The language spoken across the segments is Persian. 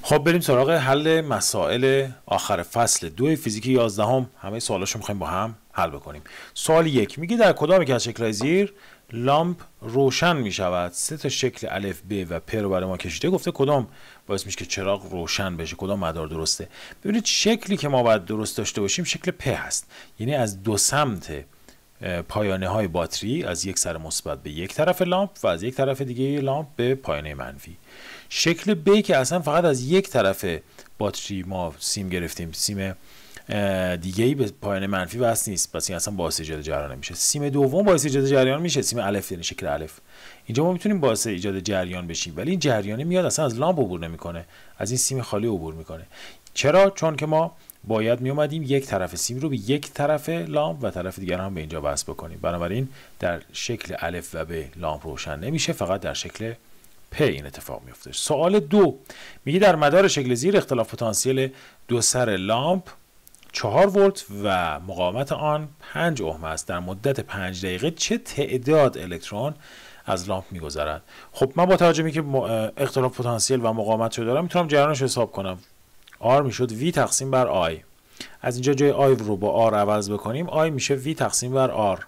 خب بریم سراغ حل مسائل آخر فصل 2 فیزیک 11 همه سوالاشو میخوایم با هم حل بکنیم. سوال 1 میگه در کدام یک از شکل‌های زیر لامپ روشن میشود؟ سه تا شکل الف ب و پ رو برای ما کشیده، گفته کدام باعث میشه که چراغ روشن بشه، کدام مدار درسته. ببینید شکلی که ما باید درست داشته باشیم شکل پ هست، یعنی از دو سمت پایانه های باتری، از یک سر مثبت به یک طرف لامپ و از یک طرف دیگه لامپ به پایانه منفی. شکل ب که اصلا فقط از یک طرف باتری ما سیم گرفتیم، سیم دیگه‌ای به پایانه منفی وصل نیست، پس این اصلا باعث ایجاد جریان نمیشه. سیم دوم باعث ایجاد جریان میشه، سیم الف، یعنی شکل الف. اینجا ما میتونیم باعث ایجاد جریان بشیم، ولی این جریان میاد اصلا از لامپ عبور نمیکنه، از این سیم خالی عبور میکنه. چرا؟ چون که ما باید می اومدیم یک طرف سیم رو به یک طرف لامپ و طرف دیگر هم به اینجا وصل بکنیم. بنابراین در شکل الف و ب لامپ روشن نمیشه، فقط در شکل پ این اتفاق میفته. سوال 2 میگه در مدار شکل زیر اختلاف پتانسیل دو سر لامپ 4 ولت و مقاومت آن 5 اوم است. در مدت 5 دقیقه چه تعداد الکترون از لامپ میگذرد؟ خب من با توجه به که اختلاف پتانسیل و مقاومت رو دارم میتونم جریانش رو حساب کنم. R میشد V تقسیم بر I. از اینجا جای I رو با R عوض بکنیم، I میشه V تقسیم بر R.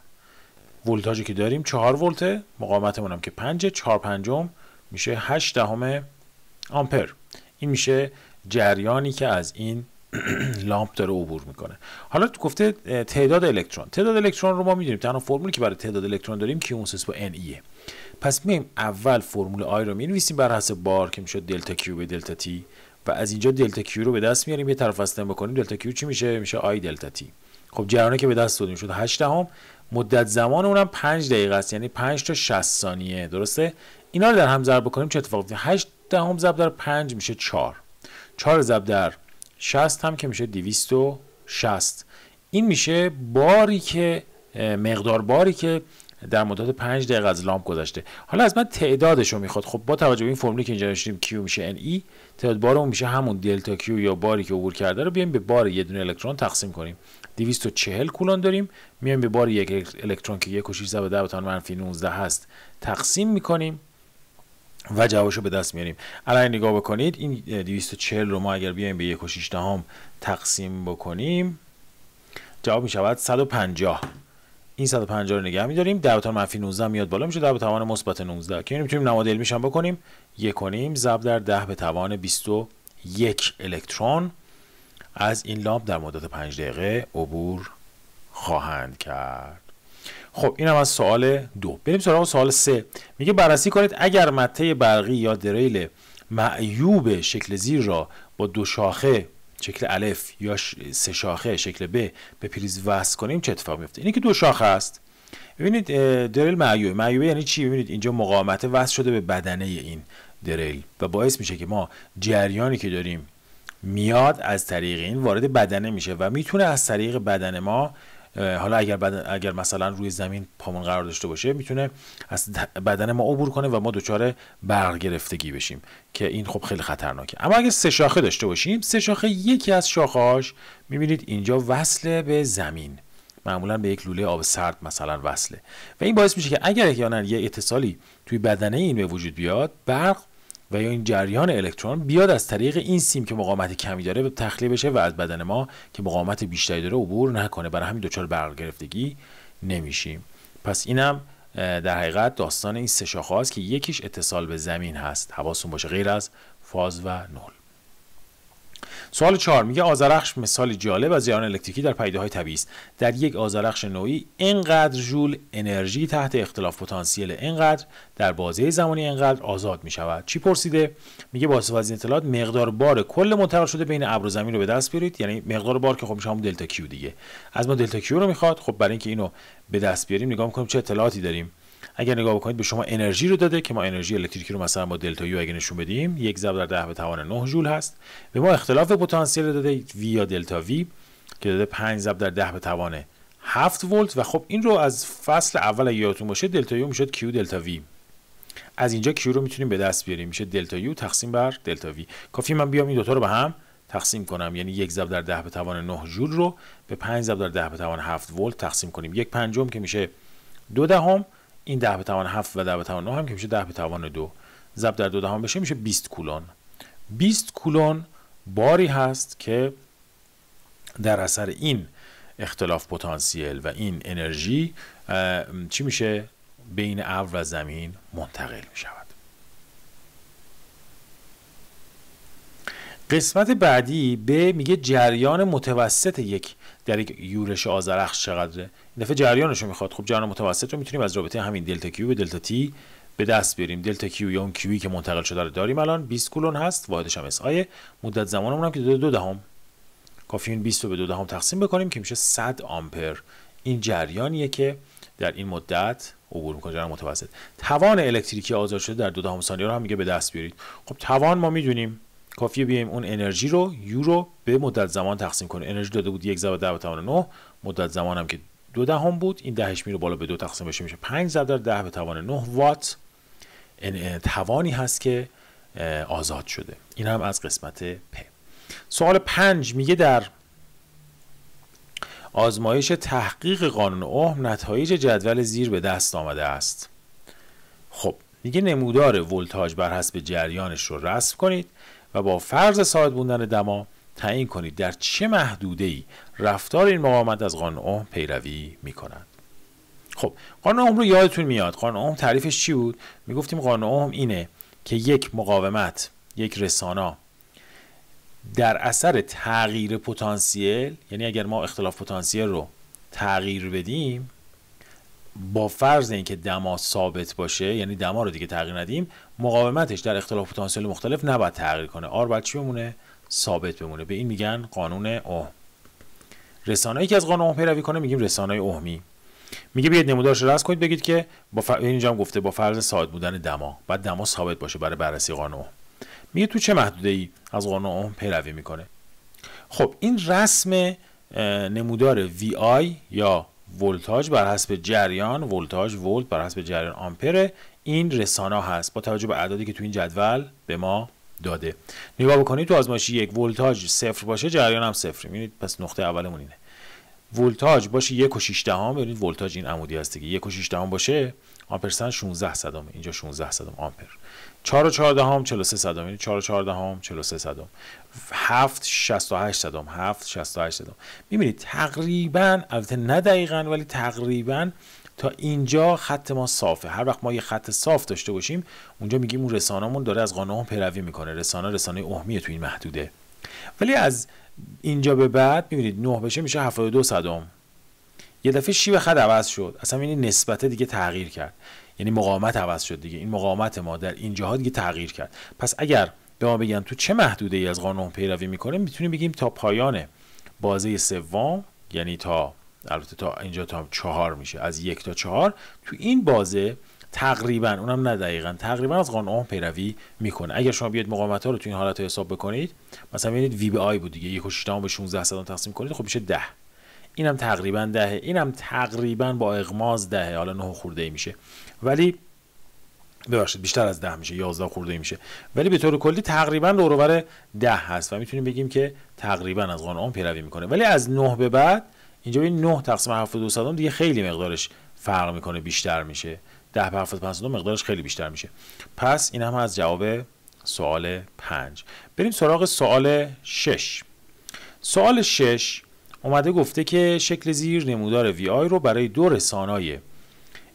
ولتاژی که داریم 4 ولته، مقاومتمون هم که 5، 4 پنجم میشه 8 دهم آمپر. این میشه جریانی که از این لامپ داره عبور میکنه. حالا گفته تعداد الکترون. تعداد الکترون رو ما میدونیم، تنها فرمولی که برای تعداد الکترون داریم Q مساوی با NE. پس میایم اول فرمول I رو مینویسیم بر حسب بار که میشه دلتا Q به دلتا T و از اینجا دلتا Q رو به دست میاریم، یه طرف وصل بکنیم دلتا Q چی میشه؟ میشه I دلتا T. خب جریانی که به دست دادیم شد 8 دهم، مدت زمان اونم 5 دقیقه است، یعنی 5 تا 60 ثانیه. درسته؟ اینا رو در هم ضرب بکنیم چه اتفاقی میفته؟ 8 دهم ضرب در 5 میشه 4. 4 ضرب در 60 هم که میشه 260. این میشه باری که مقدار باری که در مدت 5 دقیقه از لامپ گذشته. حالا از من تعدادش رو میخواد. خب با توجه به این فرمولی که اینجا نوشتیم Q میشه NE، تعداد بارمون میشه همون دلتا Q یا باری که عبور کرده رو بیایم به بار یه دونه الکترون تقسیم کنیم. 240 کولون داریم، میایم به بار یک الکترون که 1.6 هست تقسیم میکنیم و جوابشو به دست میاریم. الان نگاه بکنید این 240 رو ما اگر بیایم به 1.6 تقسیم بکنیم جواب میشود 150. این 150 رو نگه می‌داریم، 10⁻−19 میاد بالا میشه 10⁻مثبت 19 که میتونیم نماد علمیش هم بکنیم. 1.5 ضرب در 10⁻21 الکترون از این لامپ در مدت 5 دقیقه عبور خواهند کرد. خب این هم از سوال 2. بریم سراغ سوال 3. میگه بررسی کنید اگر مته برقی یا دریل معیوب شکل زیر را با دو شاخه شکل الف یا سه شاخه شکل ب به پریز وصل کنیم چه اتفاق میفته؟ اینی که دو شاخه است. ببینید دریل معیوبه یعنی چی؟ ببینید اینجا مقاومت وصل شده به بدنه این دریل و باعث میشه که ما جریانی که داریم میاد از طریق این وارد بدنه میشه و میتونه از طریق بدن ما، حالا اگر مثلا روی زمین پامون قرار داشته باشه، میتونه از بدن ما عبور کنه و ما دچار برق گرفتگی بشیم که این خب خیلی خطرناکه. اما اگه سه شاخه داشته باشیم، سه شاخه یکی از شاخه‌هاش میبینید اینجا وصله به زمین، معمولا به یک لوله آب سرد مثلا وصله و این باعث میشه که اگر احیانا یه اتصالی توی بدنه این به وجود بیاد، برق و یا این جریان الکترون بیاد از طریق این سیم که مقاومت کمی داره به تخلیه بشه و از بدن ما که مقاومت بیشتری داره عبور نکنه، برای همین دچار برق گرفتگی نمیشیم. پس اینم در حقیقت داستان این سه شاخه است که یکیش اتصال به زمین هست، حواستون باشه، غیر از فاز و نول. سوال 4 میگه آذرخش مثالی جالب از جریان الکتریکی در پدیده‌های طبیعی است. در یک آذرخش نوعی اینقدر ژول انرژی تحت اختلاف پتانسیل اینقدر در بازه زمانی اینقدر آزاد می شود. چی پرسیده؟ میگه با استفاده از این اطلاعات مقدار بار کل منتقل شده بین ابر و زمین رو به دست بیارید، یعنی مقدار بار که خب میشه همون دلتا کیو دیگه. از ما دلتا کیو رو میخواد. خب برای اینکه اینو به دست بیاریم نگاه میکنیم چه اطلاعاتی داریم. اگر نگاه بکنید به شما انرژی رو داده که ما انرژی الکتریکی رو مثلا با دلتا یو اگه نشون بدیم 1 ضرب در 10⁻9 ژول هست. به ما اختلاف پتانسیل داده وی یا دلتا وی که داده 5 ضرب در 10⁻7 ولت و خب این رو از فصل اول اگه یادتون باشه دلتا یو میشد کیو دلتا وی. از اینجا کیو رو میتونیم به دست بیاریم، میشه دلتا یو تقسیم بر دلتا وی. کافی من بیام این دو تا رو به هم تقسیم کنم، یعنی 1 ضرب در 10⁻9 ژول رو به 5 ضرب در 10⁻7 ولت تقسیم کنیم. 1 پنجم که میشه 2 دهم، این 10⁻7 و 10⁻9 هم که میشه 10⁻2 ضرب در 2 دهم بشه میشه 20 کولون. 20 کولون باری هست که در اثر این اختلاف پتانسیل و این انرژی چی میشه؟ بین ابر و زمین منتقل میشود. قسمت بعدی به میگه جریان متوسط در یک یورش آذرخش چقدره. این دفعه جریانش رو میخواد. خب جریان متوسط رو میتونیم از رابطه همین دلتا کیو به دلتا تی به دست بیاریم. دلتا کیو یا اون کیویی که منتقل شده رو داریم الان 20 کولون هست، واحدش هم اس آی. مدت زمانمون هم که 2 دهم، کافیه این 20 رو به 2 دهم تقسیم بکنیم که میشه 100 آمپر. این جریانیه که در این مدت عبور میکنه، جریان متوسط. توان الکتریکی آزاد شده در 2 دهم ثانیه رو هم میگه به دست بیارید. خب توان ما میدونیم، کافیه بیایم اون انرژی رو یو رو به مدت زمان تقسیم کنیم. انرژی داده بود 1 ضرب 10 به توان 9، مدت زمان هم که 2 دهم بود، این دهش میره بالا به 2 تقسیم بشه میشه 5 ضرب 10 به توان 9 وات. توانی هست که آزاد شده. این هم از قسمت پ. سوال 5 میگه در آزمایش تحقیق قانون اوم نتایج جدول زیر به دست آمده است. خب میگه نمودار ولتاژ بر حسب جریانش رو رسم کنید و با فرض ثابت بودن دما تعیین کنید در چه محدوده‌ای رفتار این مقاومت از قانون اوم پیروی می‌کند. خب قانون اوم رو یادتون میاد. قانون اوم تعریفش چی بود؟ میگفتیم قانون اوم اینه که یک مقاومت، یک رسانا در اثر تغییر پتانسیل، یعنی اگر ما اختلاف پتانسیل رو تغییر بدیم با فرض اینکه دما ثابت باشه، یعنی دما رو دیگه تغییر ندیم، مقاومتش در اختلاف پتانسیل مختلف نباید تغییر کنه. آر باید چی بمونه؟ ثابت بمونه. به این میگن قانون اوم. رسانه‌ای که از قانون اوم پیروی کنه میگیم رسانه اومی. میگه بیاید نمودارش رو رسم کنید، بگید که اینجا هم گفته با فرض ثابت بودن دما، بعد دما ثابت باشه برای بررسی قانون اوم. میگه تو چه محدوده‌ای از قانون اوم پیروی میکنه. خب این رسم نمودار وی آی یا ولتاژ بر حسب جریان، ولتاژ ولت بر حسب جریان آمپر، این رسانا هست با توجه به اعدادی که تو این جدول به ما داده. نگاه بکنید تو آزمایش 1 ولتاژ 0 باشه، جریان هم 0. میبینید پس نقطه اولمون اینه. ولتاژ باشه 1.6، ببینید ولتاژ این عمودی هست دیگه، 1.6 باشه آمپرسنت 16 صدم، اینجا 16 صدم آمپر. 4.4 43 صدم، یعنی 4.4 43 صدم. 7.68 صدم، 7.68 صدم. میبینید تقریبا، البته نه دقیقاً ولی تقریبا تا اینجا خط ما صافه. هر وقت ما یه خط صاف داشته باشیم اونجا میگیم اون رسانه‌مون داره از قانون اوم پیروی میکنه. رسانه اوهمیه تو این محدوده. ولی از اینجا به بعد میبینید 9 بشه میشه 72 صدم. یه دفعه شیب خط عوض شد، اصلا این نسبت دیگه تغییر کرد، یعنی مقاومت عوض شد دیگه. این مقاومت ما در اینجاها دیگه تغییر کرد. پس اگر به ما بگن تو چه محدوده‌ای از قانون پیروی میکنه، میتونیم بگیم تا پایان بازه سوم، یعنی تا البته تا اینجا تا 4 میشه، از 1 تا 4 تو این بازه تقریبا، اونم نه دقیقاً، تقریبا از قانون اوم پیروی میکنه. اگر شما بیاید مقاومت ها رو تو این حالت حساب بکنید، مثلا ببینید وی به آی بود دیگه، 1.6 به 16 صدم تقسیم کنید، خب میشه 10. اینم تقریبا 10، اینم تقریبا با اغماض 10، حالا 9 خورده ای میشه، ولی ببخشید بیشتر از 10 میشه، 11 خورده ای میشه، ولی به طور کلی تقریبا دور و بر 10 هست و میتونیم بگیم که تقریبا از قانون اوم پیروی میکنه. ولی از 9 به بعد اینجا ببین 9 تقسیم 72 صدم دیگه خیلی مقدارش فرق میکنه، بیشتر میشه. 10 به 75 صدم مقدارش خیلی بیشتر میشه. پس این هم از جواب سوال 5. بریم سراغ سوال 6. سوال 6 اومده گفته که شکل زیر نمودار وی آی رو برای دو رسانای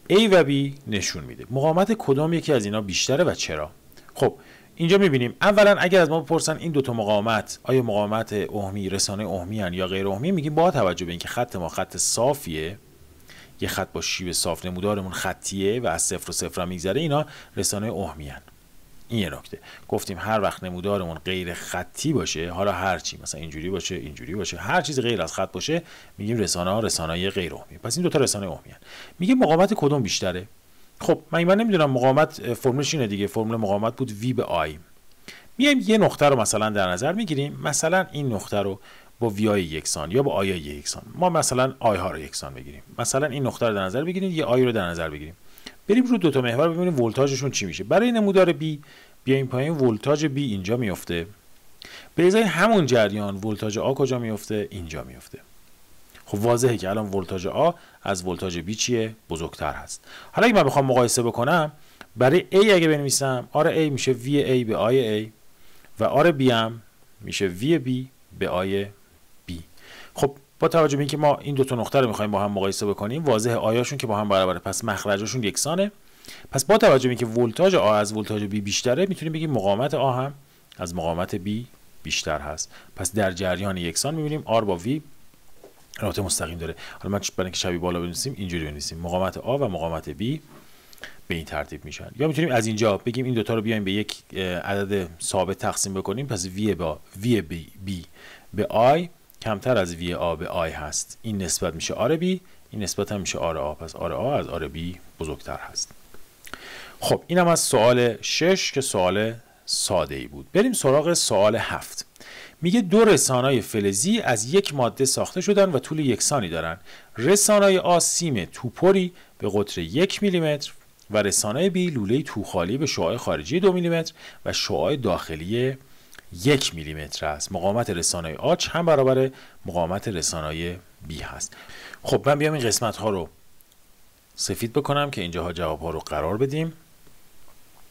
A و B نشون میده. مقاومت کدام یکی از اینا بیشتره و چرا؟ خب اینجا میبینیم اولا اگر از ما بپرسن این دوتا مقاومت آیا مقاومت اوهمی، رسانه اوهمی هن یا غیر اوهمی، میگیم با توجه به اینکه خط ما خط صافیه، یه خط با شیب صاف، نمودارمون خطیه و از 0 و 0 هم میگذره، اینا رسانه اوهمی هن. این یه نکته. گفتیم هر وقت نمودارمون غیر خطی باشه، حالا هر چی، مثلا اینجوری باشه، اینجوری باشه، هر چیز غیر از خط باشه، میگیم رسانه غیر اوهمی. پس این دو تا رسانه اوهمی هستند. میگه مقاومت کدوم بیشتره؟ خب من نمیدونم مقاومت فرمولش اینه دیگه، فرمول مقاومت بود V به I. میایم یه نقطه رو مثلا در نظر میگیریم، مثلا این نقطه رو با وی آی یکسان یا با آی یکسان، ما مثلا آی ها رو یکسان بگیریم، مثلا این نقطه رو در نظر بگیریم، یه آی رو در نظر بگیریم، بریم رو دو تا محور ببینیم ولتاژشون چی میشه. برای نمودار B بیایم پایین، ولتاژ B اینجا میفته، به ازای همون جریان ولتاژ A کجا میفته؟ اینجا میفته. خب واضحه که الان ولتاژ A از ولتاژ B چیه؟ بزرگتر هست. حالا اگه من بخوام مقایسه بکنم، برای A اگه بنویسم، آره A میشه V A به I A و آر بی هم میشه وی بی به آی بی. خب با توجه به اینکه ما این دو تا نقطه رو میخوایم با هم مقایسه بکنیم، واضح آیاشون که با هم برابره، پس مخرجشون یکسانه. پس با توجه به اینکه ولتاژ آ از ولتاژ بی بیشتره، میتونیم بگیم مقاومت آ هم از مقاومت بی بیشتر هست. پس در جریان یکسان میبینیم آر با وی رابطه مستقیم داره. حالا من برای اینکه شبیه بالا بنویسیم اینجوری بنویسیم، مقاومت آ و مقاومت بی به این ترتیب میشن. یا میتونیم از اینجا بگیم این دوتا رو بیایم به یک عدد ثابت تقسیم بکنیم، پس وی با وی بی به آی کمتر از وی آ به آی هست، این نسبت میشه آر بی، این نسبت هم میشه آر آ، پس آر آ از آر بی بزرگتر هست. خب اینم از سوال 6 که سوال ساده ای بود. بریم سراغ سوال 7. میگه دو رسانای فلزی از یک ماده ساخته شدن و طول یکسانی دارن. رسانای آ سیم توپری به قطر 1 میلیمتر و رسانای بی لوله توخالی به شعاع خارجی 2 میلیمتر و شعاع داخلی 1 میلیمتر است. مقاومت رسانای آ چند برابر مقاومت رسانای بی هست. خب من بیام این قسمت ها رو سفید بکنم که اینجاها جواب ها رو قرار بدیم.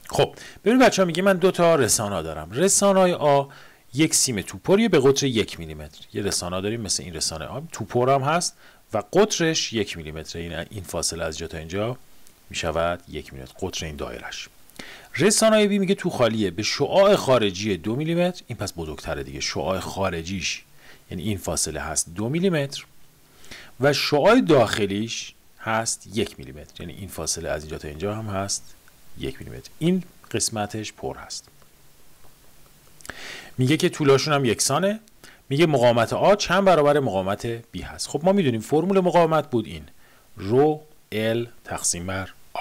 خب ببینید بچه‌ها، میگه من دو تا رسانا دارم. رسانای آ یک سیم توپری به قطر 1 میلیمتر. یه رسانا داریم مثل این رسانه آ، توپر هم هست و قطرش 1 میلیمتر. این فاصله از اینجا تا اینجا میشود 1 میلیمتر قطر این دایرش. رسانای بی میگه توخالیه به شعاع خارجی 2 میلیمتر. این پس بزرگتره دیگه، شعاع خارجیش یعنی این فاصله هست 2 میلیمتر و شعاع داخلیش هست 1 میلیمتر، یعنی این فاصله از اینجا تا اینجا هم هست 1 میلیمتر. این قسمتش پر هست. میگه که طولاشون هم یکسانه. میگه مقاومت آ چند برابر مقاومت بی هست. خب ما میدونیم فرمول مقاومت بود این رو ال تقسیم بر آ.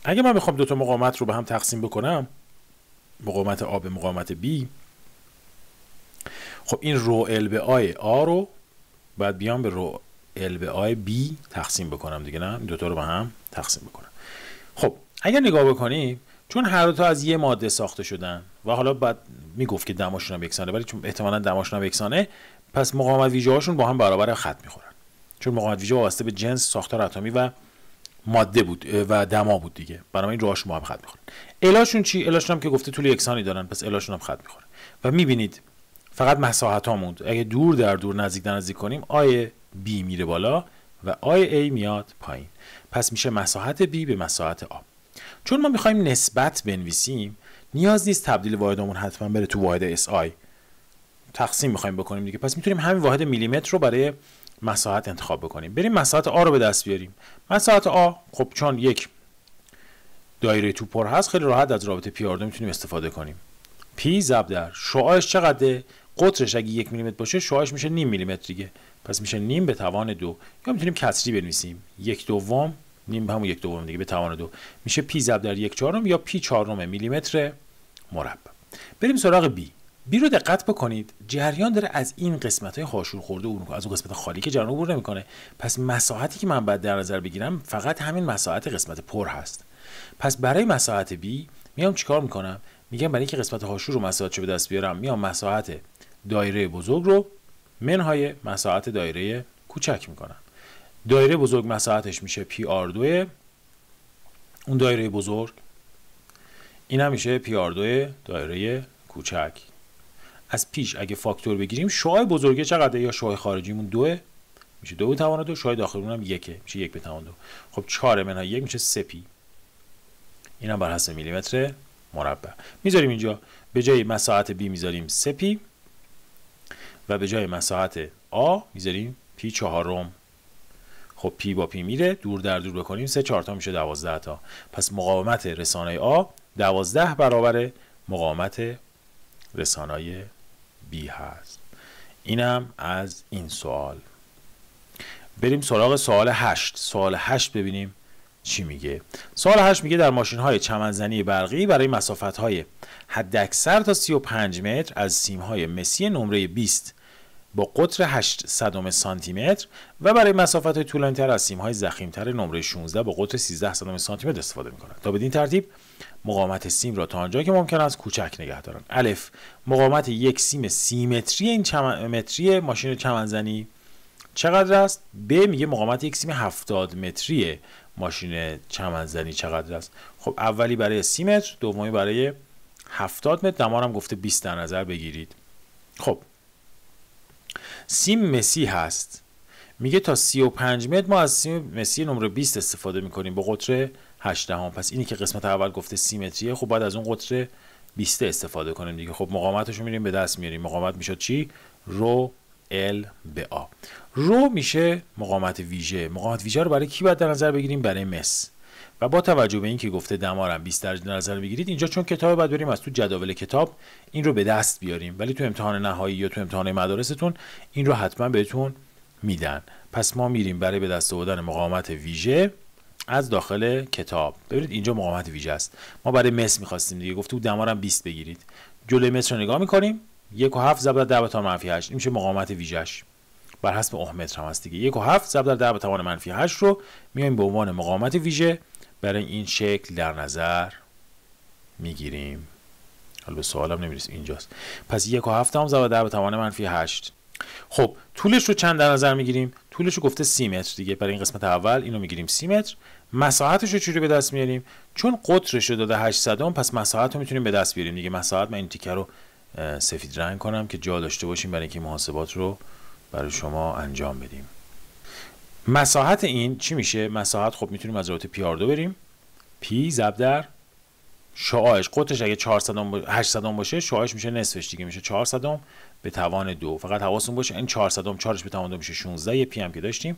اگه من بخوام دو تا مقاومت رو به هم تقسیم بکنم، مقاومت آ به مقاومت بی، خب این رو ال به آی آ رو بعد بیام به رو ال به آی بی تقسیم بکنم دیگه، نه این دوتا رو به هم تقسیم بکنم. خب اگر نگاه بکنیم، چون هر دو تا از یه ماده ساخته شدن و حالا بعد میگفت که دماشون هم یکسانه، ولی چون احتمالاً دماشون هم یکسانه، پس مقاومت ویژه هاشون با هم برابر خط میخورن، چون مقاومت ویژه وابسته به جنس ساختار اتمی و ماده بود و دما بود دیگه، بنابراین راهشون با هم خط میخورن. الاشون چی؟ الاشون هم که گفته طول یکسانی دارن، پس الاشون هم خط میخوره. و میبینید فقط مساحت ها موند. اگه دور در دور نزدیک کنیم، آی بی میره بالا و آی ای میاد پایین، پس میشه مساحت بی به مساحت آ. چون ما میخوایم نسبت بنویسیم، نیاز نیست تبدیل واحدمون حتما بره تو واحد اس آی، تقسیم میخوایم بکنیم دیگه، پس میتونیم همین واحد میلیمتر رو برای مساحت انتخاب بکنیم. بریم مساحت آ رو به دست بیاریم. مساحت آ خب چون یک دایره توپر هست، خیلی راحت از رابطه پی آر 2 میتونیم استفاده کنیم. پی ضرب در شعاعش چقدره؟ قطرش اگه 1 میلیمتر باشه، شعاعش میشه نیم میلیمتر دیگه، پس میشه نیم به توان 2. یا میتونیم کسری بنویسیم، 1/2 نیم همون 1/2 دیگه به توان 2 میشه پی ضرب در 1/4 یا پی 4 میلیمتر مربع. بریم سراغ بی. بی رو دقت بکنید، جریان داره از این قسمت‌های هاشور خورده عبور می‌کنه، از اون قسمت خالی که جریان عبور نمی‌کنه. پس مساحتی که من باید در نظر بگیرم فقط همین مساحت قسمت پر هست. پس برای مساحت بی میام چیکار می‌کنم؟ میگم برای اینکه قسمت هاشور رو مساحتشو به دست بیارم، میام مساحت دایره بزرگ رو منهای مساحت دایره کوچک می‌کنم. دایره بزرگ مساحتش میشه پی آر 2، اون دایره بزرگ این هم میشه پی آر 2 دایره کوچک. از پیش اگه فاکتور بگیریم، شعاع بزرگه چقدره؟ یا شعاع خارجیمون 2 میشه 2 به توان 2، شعاع داخلیمون هم 1 میشه 1 به توان 2. خب 4 منهای 1 میشه 3 پی. اینم بر حسب میلیمتر مربع. میذاریم اینجا به جای مساحت بی میذاریم 3 پی و به جای مساحت آ میذاریم پی 4. خب پی با پی میره، دور در دور بکنیم 3 4 تا میشه 12 تا. پس مقاومت رسانه آ 12 برابر مقاومت رسانای بی هست. اینم از این سوال. بریم سراغ سوال 8. سوال 8 ببینیم چی میگه. سوال 8 میگه در ماشین‌های چمنزنی برقی برای مسافت‌های حداکثر تا 35 متر از سیم‌های مسی نمره 20 با قطر 8 سانتی متر و برای مسافت‌های طولانی‌تر از سیم‌های ضخیم‌تر نمره 16 با قطر 13 سانتی متر استفاده می‌کنند. تا بدین ترتیب مقاومت سیم را تا آنجا که ممکن است کوچک نگه دارند. الف مقاومت یک سیم سیمتری این متری ماشین چمنزنی چقدر است؟ ب میگه مقاومت یک سیم 70 متری ماشین چمنزنی چقدر است؟ خب اولی برای سی متر، دومی برای 70 متر، دما هم گفته 20 در نظر بگیرید. خب سیم مسی هست، میگه تا 35 متر ما از سیم مسی نمره 20 استفاده میکنیم با قطر 8 دهم. پس اینی که قسمت اول گفته 30 متریه، خب باید از اون قطر 20 استفاده کنیم دیگه. خب مقاومتش رو میریم به دست میاریم. مقاومت میشد چی؟ رو ال به آ. رو میشه مقاومت ویژه. مقاومت ویژه رو برای کی باید در نظر بگیریم؟ برای مس. و با توجه به اینکه گفته دما رو 20 درجه در نظر بگیرید، اینجا چون کتاب باید بریم از تو جداول کتاب این رو به دست بیاریم، ولی تو امتحان نهایی یا تو امتحان مدارستون این رو حتما بهتون میدن. پس ما میریم برای به دست آوردن مقاومت ویژه از داخل کتاب. ببینید اینجا مقاومت ویژه است. ما برای مس می‌خواستیم دیگه، گفته بود دما رو 20 بگیرید. جلوی متر رو نگاه می‌کنیم، 1.7 ضرب در 10 به توان -8 این میشه مقاومت ویژه‌اش. بر حسب اوم متر هم هست دیگه. 1.7 ضرب در 10 به توان -8 رو میایم به عنوان مقاومت ویژه برای این شکل در نظر میگیریم. حالا به سوالم نمیرسیم اینجاست. پس 1.7 هم ضرب در 10 به توان -8. خب طولش رو چند در نظر میگیریم؟ طولش رو گفته 30 متر دیگه. برای این قسمت اول اینو میگیریم 30 متر. مساحتش رو چجوری به دست میاریم؟ چون قطرش رو داده 800 پس مساحت رو میتونیم به دست بیاریم دیگه. مساحت، من این تیکه رو سفید رنگ کنم که جا داشته باشیم برای اینکه محاسبات رو برای شما انجام بدیم. مساحت این چی میشه؟ مساحت خب میتونیم از رابطه پی آر 2 بریم. پی ضرب در شعاعش، قطرش اگه 800 باشه شعاعش میشه نصفش دیگه، میشه 400 به توان 2. فقط حواستون باشه این 400 4ش به توان 2 میشه 16، یه پی هم که داشتیم،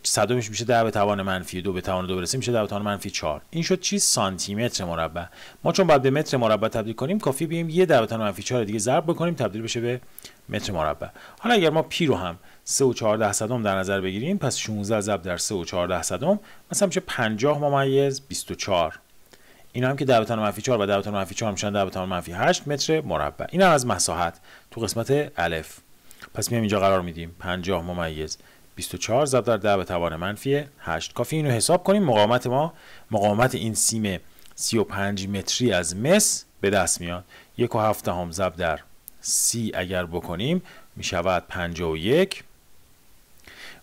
100 میشه 10 به توان -2 به توان 2 برسه میشه 10 به توان -4. این شد چی؟ سانتی متر مربع. ما چون باید به متر مربع تبدیل کنیم کافی بیایم یه 10 به توان -4 دیگه ضرب بکنیم تبدیل بشه به متر مربع. حالا اگر ما پی رو هم 3.14 در نظر بگیریم، پس 16 ضرب در 3.14 مثلا میشه 50/24. اینا هم که 10 به توان -4 و 10 به توان -4 میشن 10 به توان -8 متر مربع. اینا از مساحت تو قسمت الف. پس میام اینجا قرار میدیم 50/24 ضرب در 10 به توان -8. کافی اینو حساب کنیم. مقاومت ما، مقاومت این سیم 35 متری از مس به دست میاد. 1.7 ضرب در 30 اگر بکنیم میشود 51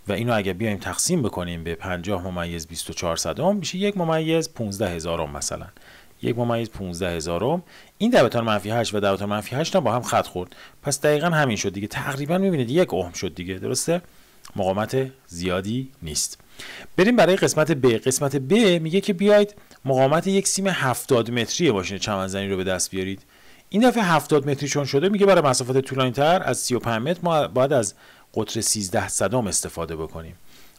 و اینو اگر بیایم تقسیم بکنیم به 50/24 میشه 1/15000 مثلا 1/15000. این 10 به توان -8 و 10 به توان -8 با هم خط خورد، پس دقیقا همین شد دیگه. تقریبا میبینید 1 اوم شد دیگه، درسته؟ مقاومت زیادی نیست. بریم برای قسمت ب. قسمت ب میگه که بیاید مقاومت یک سیم 70 متری ماشین چمنزنی رو به دست بیارید. این دفعه 70 متری چون شده میگه برای مسافت طولانی تر از 35 متر ما باید از قطر 1300 استفاده بکنیم.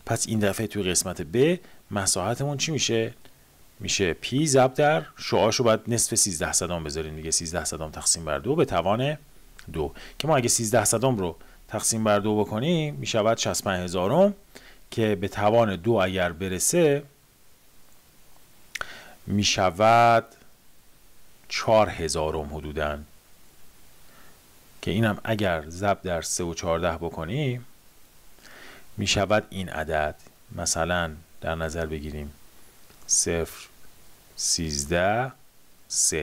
پس این دفعه توی قسمت ب مساحتمون چی میشه؟ میشه پی ضرب در شعاعش رو باید نصف 1300 بذاریم دیگه. 1300 تقسیم بر 2 به توان 2 که ما اگه 1300 رو تقسیم بر 2 بکنیم میشود 65000 که به توان 2 اگر برسه میشود 4000 حدوداً، که اینم اگر ضرب در 3.14 بکنیم میشود این عدد. مثلا در نظر بگیریم 0.13.3.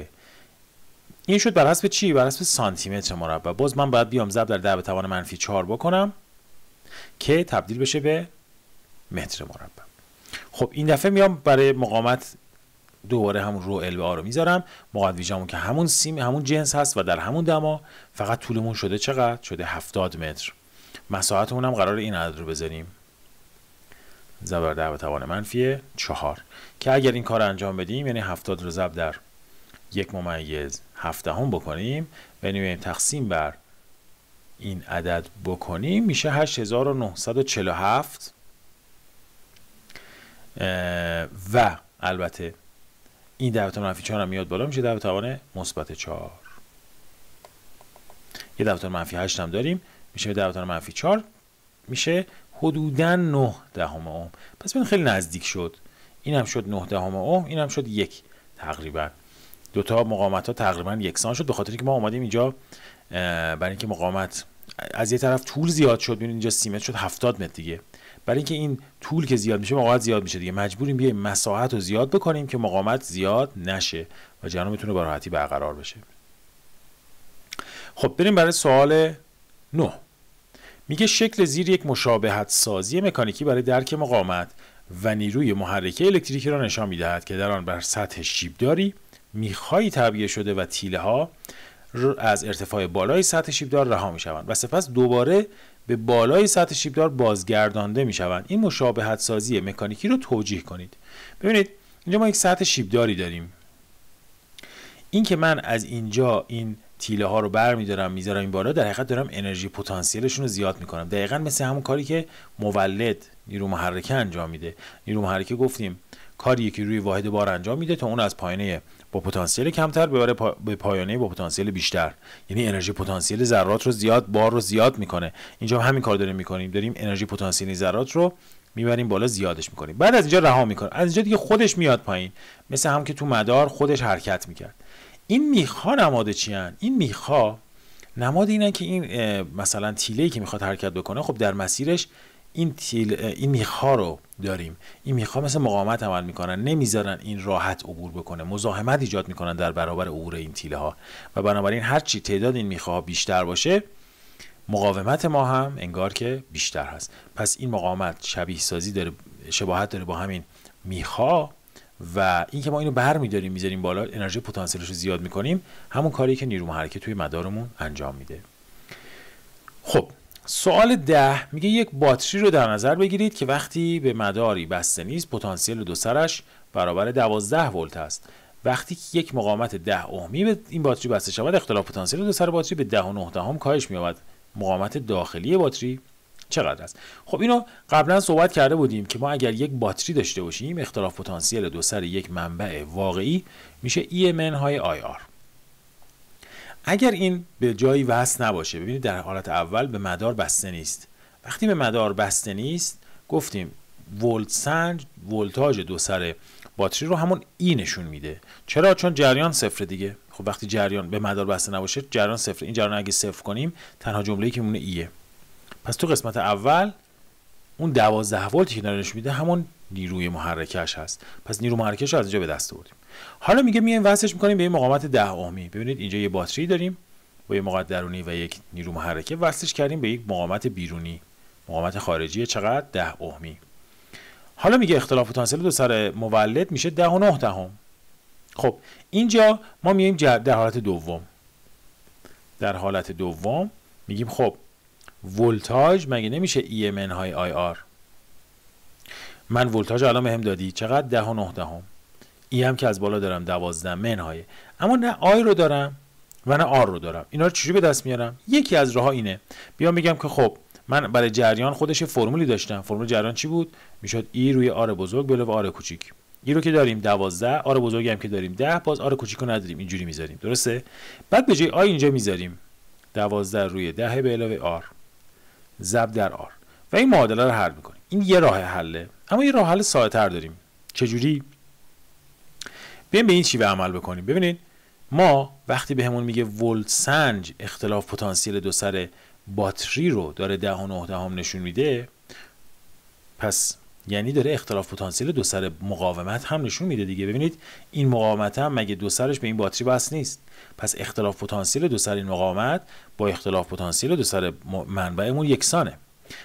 این شد بر حسب چی؟ بر حسب سانتی متر مربع. باز من باید بیام ضرب در 10 به توان -4 بکنم که تبدیل بشه به متر مربع. خب این دفعه میام برای مقاومت دوباره همون رو ال به آ رو میذارم. مقاومت ویژه‌مون که همون سیم همون جنس هست و در همون دما، فقط طولمون شده چقدر؟ شده 70 متر. مساحتمون هم قرار این عدد رو بذاریم ضرب در 10 به توان -4 که اگر این کار انجام بدیم یعنی 70 رو ضرب در 1/7 بکنیم و یعنی تقسیم بر این عدد بکنیم میشه 8947 و البته این 10 به توان -4 هم میاد بالا میشه 10 به توان -4. یه 10 به توان -8 هم داریم میشه 10 به توان -4 میشه حدوداً 9 دهم اوم. پس ببین خیلی نزدیک شد. این هم شد 9 دهم اوم، این هم شد 1 تقریبا. دو تا مقاومت ها تقریبا یکسان شد، به خاطر اینکه ما اومدیم اینجا برای اینکه مقاومت از یه طرف طول زیاد شد، ببینید اینجا 30 متر شد 70 متر دیگه. برای اینکه این طول که زیاد میشه مقاومت زیاد میشه دیگه، مجبوریم بیایم مساحت رو زیاد بکنیم که مقاومت زیاد نشه و جریان بتونه با راحتی برقرار بشه. خب بریم برای سوال 9. میگه شکل زیر یک مشابهت سازی مکانیکی برای درک مقاومت و نیروی محرکه الکتریکی را نشان میدهد که در آن بر سطح شیبداری میخ‌هایی تعبیه شده و تیله ها از ارتفاع بالای سطح شیبدار رها میشوند و سپس دوباره به بالای سطح شیبدار بازگردانده میشوند. این مشابهت سازی مکانیکی رو توجیه کنید. ببینید اینجا ما یک سطح شیبداری داریم. این که من از اینجا این تیله ها رو برمی‌دارم میذارم این بالا، در حقیقت دارم انرژی پتانسیلشون رو زیاد میکنم. دقیقاً مثل همون کاری که مولد نیرو محرکه انجام میده. نیرو محرکه گفتیم کاریه که روی واحد بار انجام میده تا اون از پایانه با پتانسیل کمتر ببره به پایانه با پتانسیل بیشتر، یعنی انرژی پتانسیل ذرات رو زیاد، بار رو زیاد میکنه. اینجا همین کار داریم میکنیم، داریم انرژی پتانسیل ذرات رو میبریم بالا، زیادش میکنیم، بعد از اینجا رها میکنه، از اینجا دیگه خودش میاد پایین، مثل هم که تو مدار خودش حرکت میکرد. این میخ‌ها نماد چی ان؟ این میخ‌ها نماد اینن که این مثلا تیله‌ای که میخواد حرکت بکنه، خب در مسیرش این میخ‌ها رو داریم. این میخ‌ها مثل مقاومت عمل میکنن، نمیذارن این راحت عبور بکنه، مزاحمت ایجاد میکنن در برابر عبور این تیله ها و بنابراین هر چی تعداد این میخ‌ها بیشتر باشه، مقاومت ما هم انگار که بیشتر هست. پس این مقاومت شبیه سازی داره، شباهت داره با همین میخ‌ها و این که ما اینو برمی‌داریم میذاریم بالا، انرژی پتانسیلش رو زیاد میکنیم، همون کاری که نیرو محرکه توی مدارمون انجام میده. خب سوال 10 میگه یک باتری رو در نظر بگیرید که وقتی به مداری بسته نیست پتانسیل دو سرش برابر 12 ولت است. وقتی که یک مقاومت 10 اومی به این باتری بسته شود، اختلاف پتانسیل دو سر باتری به 10.9 کاهش می‌یابد. مقاومت داخلی باتری چقدر است؟ خب اینو قبلا صحبت کرده بودیم که ما اگر یک باتری داشته باشیم، اختلاف پتانسیل دو سر یک منبع واقعی میشه EMN های IR. اگر این به جایی وصل نباشه، ببینید در حالت اول به مدار بسته نیست. وقتی به مدار بسته نیست، گفتیم ولت سنج ولتاژ دو سر باتری رو همون ای نشون میده. چرا؟ چون جریان صفر دیگه. خب وقتی جریان به مدار بسته نباشه، جریان صفر. این جریان اگه صفر کنیم، تنها جمله‌ای که میمونه ایه. پس تو قسمت اول اون 12 ولتی که داره نشون میده همون نیروی محرکش هست. پس نیرو محرکش رو از اینجا به دست آوردیم. حالا میگه میایم وصلش میکنیم به این مقاومت 10 اومی. ببینید اینجا یه باتری داریم با یه مقاومت درونی و یک نیرو محرکه، وصلش کردیم به یک مقاومت بیرونی، مقاومت خارجی چقدر؟ 10 اومی. حالا میگه اختلاف پتانسیل دو سر مولد میشه 10.9. خب اینجا ما میایم در حالت دوم. در حالت دوم میگیم خب ولتاژ مگه نمیشه EMN های IR؟ من ولتاژ الان بهم دادی چقدر؟ 10.9. ای هم که از بالا دارم 12 منهای، اما نه آی رو دارم و نه آر رو دارم. اینا رو چجوری به دست میارم؟ یکی از راه‌ها اینه، بیام بگم که خب من برای جریان خودش فرمولی داشتم. فرمول جریان چی بود؟ میشد ای روی آر بزرگ به علاوه آر کوچیک. ای رو که داریم 12، آر بزرگ هم که داریم 10، باز آر کوچیک رو نداریم، اینجوری میذاریم، درسته؟ بعد به جای آی اینجا میذاریم 12 روی 10 به علاوه آر ضرب در آر و این معادله رو حل میکنیم. این یه راه حله، اما یه راه حل ساده‌تر داریم. چجوری؟ بیایم به این شیوه عمل بکنیم. ببینید ما وقتی بهمون میگه ولت سنج اختلاف پتانسیل دو سر باتری رو داره 10.9 نشون میده، پس یعنی داره اختلاف پتانسیل دو سر مقاومت هم نشون میده دیگه. ببینید این مقاومت هم مگه دو سرش به این باتری وصل نیست، پس اختلاف پتانسیل دو سر این مقاومت با اختلاف پتانسیل دو سر منبعمون یکسانه.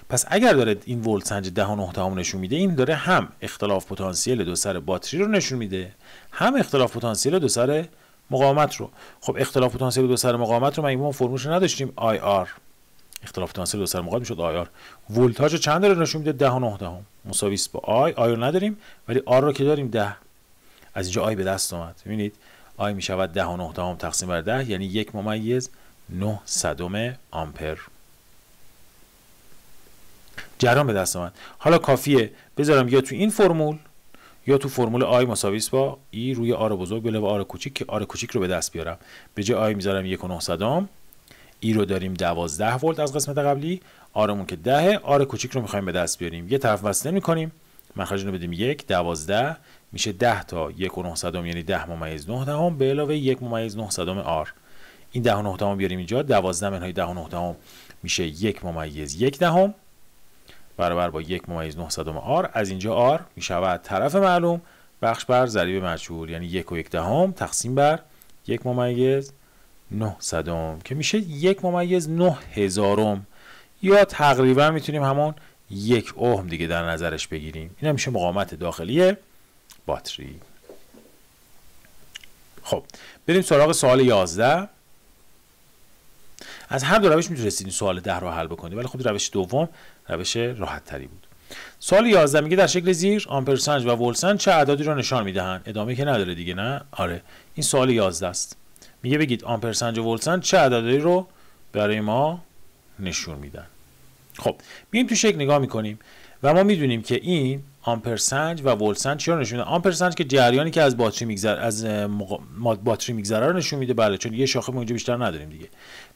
پس اگر داره این ولت سنج 10.9 نشون میده، این داره هم اختلاف پتانسیل دو سر باتری رو نشون میده، هم اختلاف پتانسیل دو سر مقاومت رو. خب اختلاف پتانسیل دو سر مقاومت رو ما فرمولش نداشتیم IR، اختلاف پتانسیل دو سر مقاومت میشد IR. ولتاژ چند داره نشون میده؟ 10.9 مساوی است با آی رو نداریم ولی آر رو که داریم 10. از اینجا آی به دست اومد. ببینید آی میشود 10.9 تقسیم بر 10 یعنی 1.9 آمپر جریان به دست اومد. حالا کافیه بذارم یا تو این فرمول یا تو فرمول آی مساوی است با ای روی آر بزرگ به علاوه آر کوچیک که آر کوچیک رو به دست بیارم. به جای آی میذارم 1.9، ای رو داریم 12 ولت از قسمت قبلی، آرمون که 10، آر کوچیک رو میخوایم به دست بیاریم، یه طرف وصل میکنیم، مخرج رو بدیم 1، 12 میشه 10 تا 1.9 یعنی 10.9 به علاوه 1.9 آر. این 10.9 بیاریم اینجا، 12 منهای 10.9 میشه 1.1 برابر با 1.9 آر. از اینجا آر میشود طرف معلوم بخش بر ضریب مجهول، یعنی 1.1 تقسیم بر 1.9 که میشه 1.9 یا تقریبا میتونیم همون 1 اوم دیگه در نظرش بگیریم. این هم میشه مقاومت داخلی باتری. خب بریم سراغ سوال 11. از هر دو روش میتونستید این سوال 10 رو حل بکنید، ولی خب روش دوم روش راحت تری بود. سوال 11 میگه در شکل زیر آمپرسنج و ولتسنج چه اعدادی رو نشان میدهند؟ ادامه که نداره دیگه، نه؟ آره این سوال 11 است. میگه بگید آمپرسنج و ولتسنج چه اعدادی رو برای ما نشون میدن. خب میایم تو شکل نگاه میکنیم و ما میدونیم که این آمپرسنج و ولتسنج چی رو نشون میده؟ آمپرسنج که جریانی که از باتری میگذره، از باتری میگذره رو نشون میده. بله، چون یه شاخه ما اینجا بیشتر نداریم دیگه.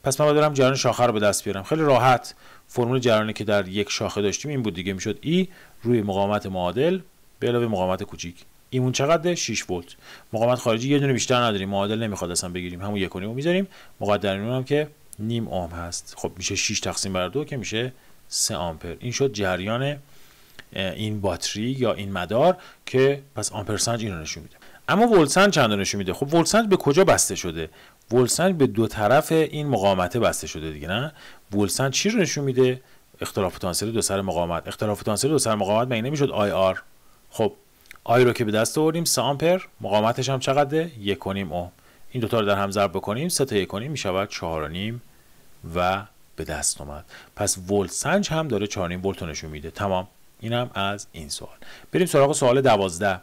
پس من باید برم جریان شاخه رو به دست بیارم. خیلی راحت فرمول جریانی که در یک شاخه داشتیم این بود دیگه، میشد ای روی مقاومت معادل به علاوه مقاومت کوچیک. ایمون چقدره؟ 6 ولت. مقاومت خارجی یه دونه بیشتر نداریم، معادل نمیخواد اصلا بگیریم، همون 1.5 رو میذاریم. مقدرین هم که نیم اوم هست. خب میشه 6 تقسیم بر 2 که میشه 3 آمپر. این شد جریان این باتری یا این مدار که پس آمپرسنج این رو نشون میده. اما ولتسنج چند رو نشون میده؟ خب ولتسنج به کجا بسته شده؟ ولتسنج به دو طرف این مقاومته بسته شده دیگه، نه؟ ولتسنج چی رو نشون میده؟ اختلاف پتانسیل دو سر مقاومت. اختلاف پتانسیل دو سر مقاومت مگه نمیشد آی آر؟ خب آی رو که به دست آوردیم 3 آمپر، مقاومتش هم چقدره؟ 1.5 اوم. این دوتا رو در هم ضرب بکنیم 3 تا 1.5 میشود 4.5 و به دست اومد. پس ولتسنج هم داره 4.5 ولت رو نشون میده. تمام. اینم از این سوال. بریم سراغ سوال 12.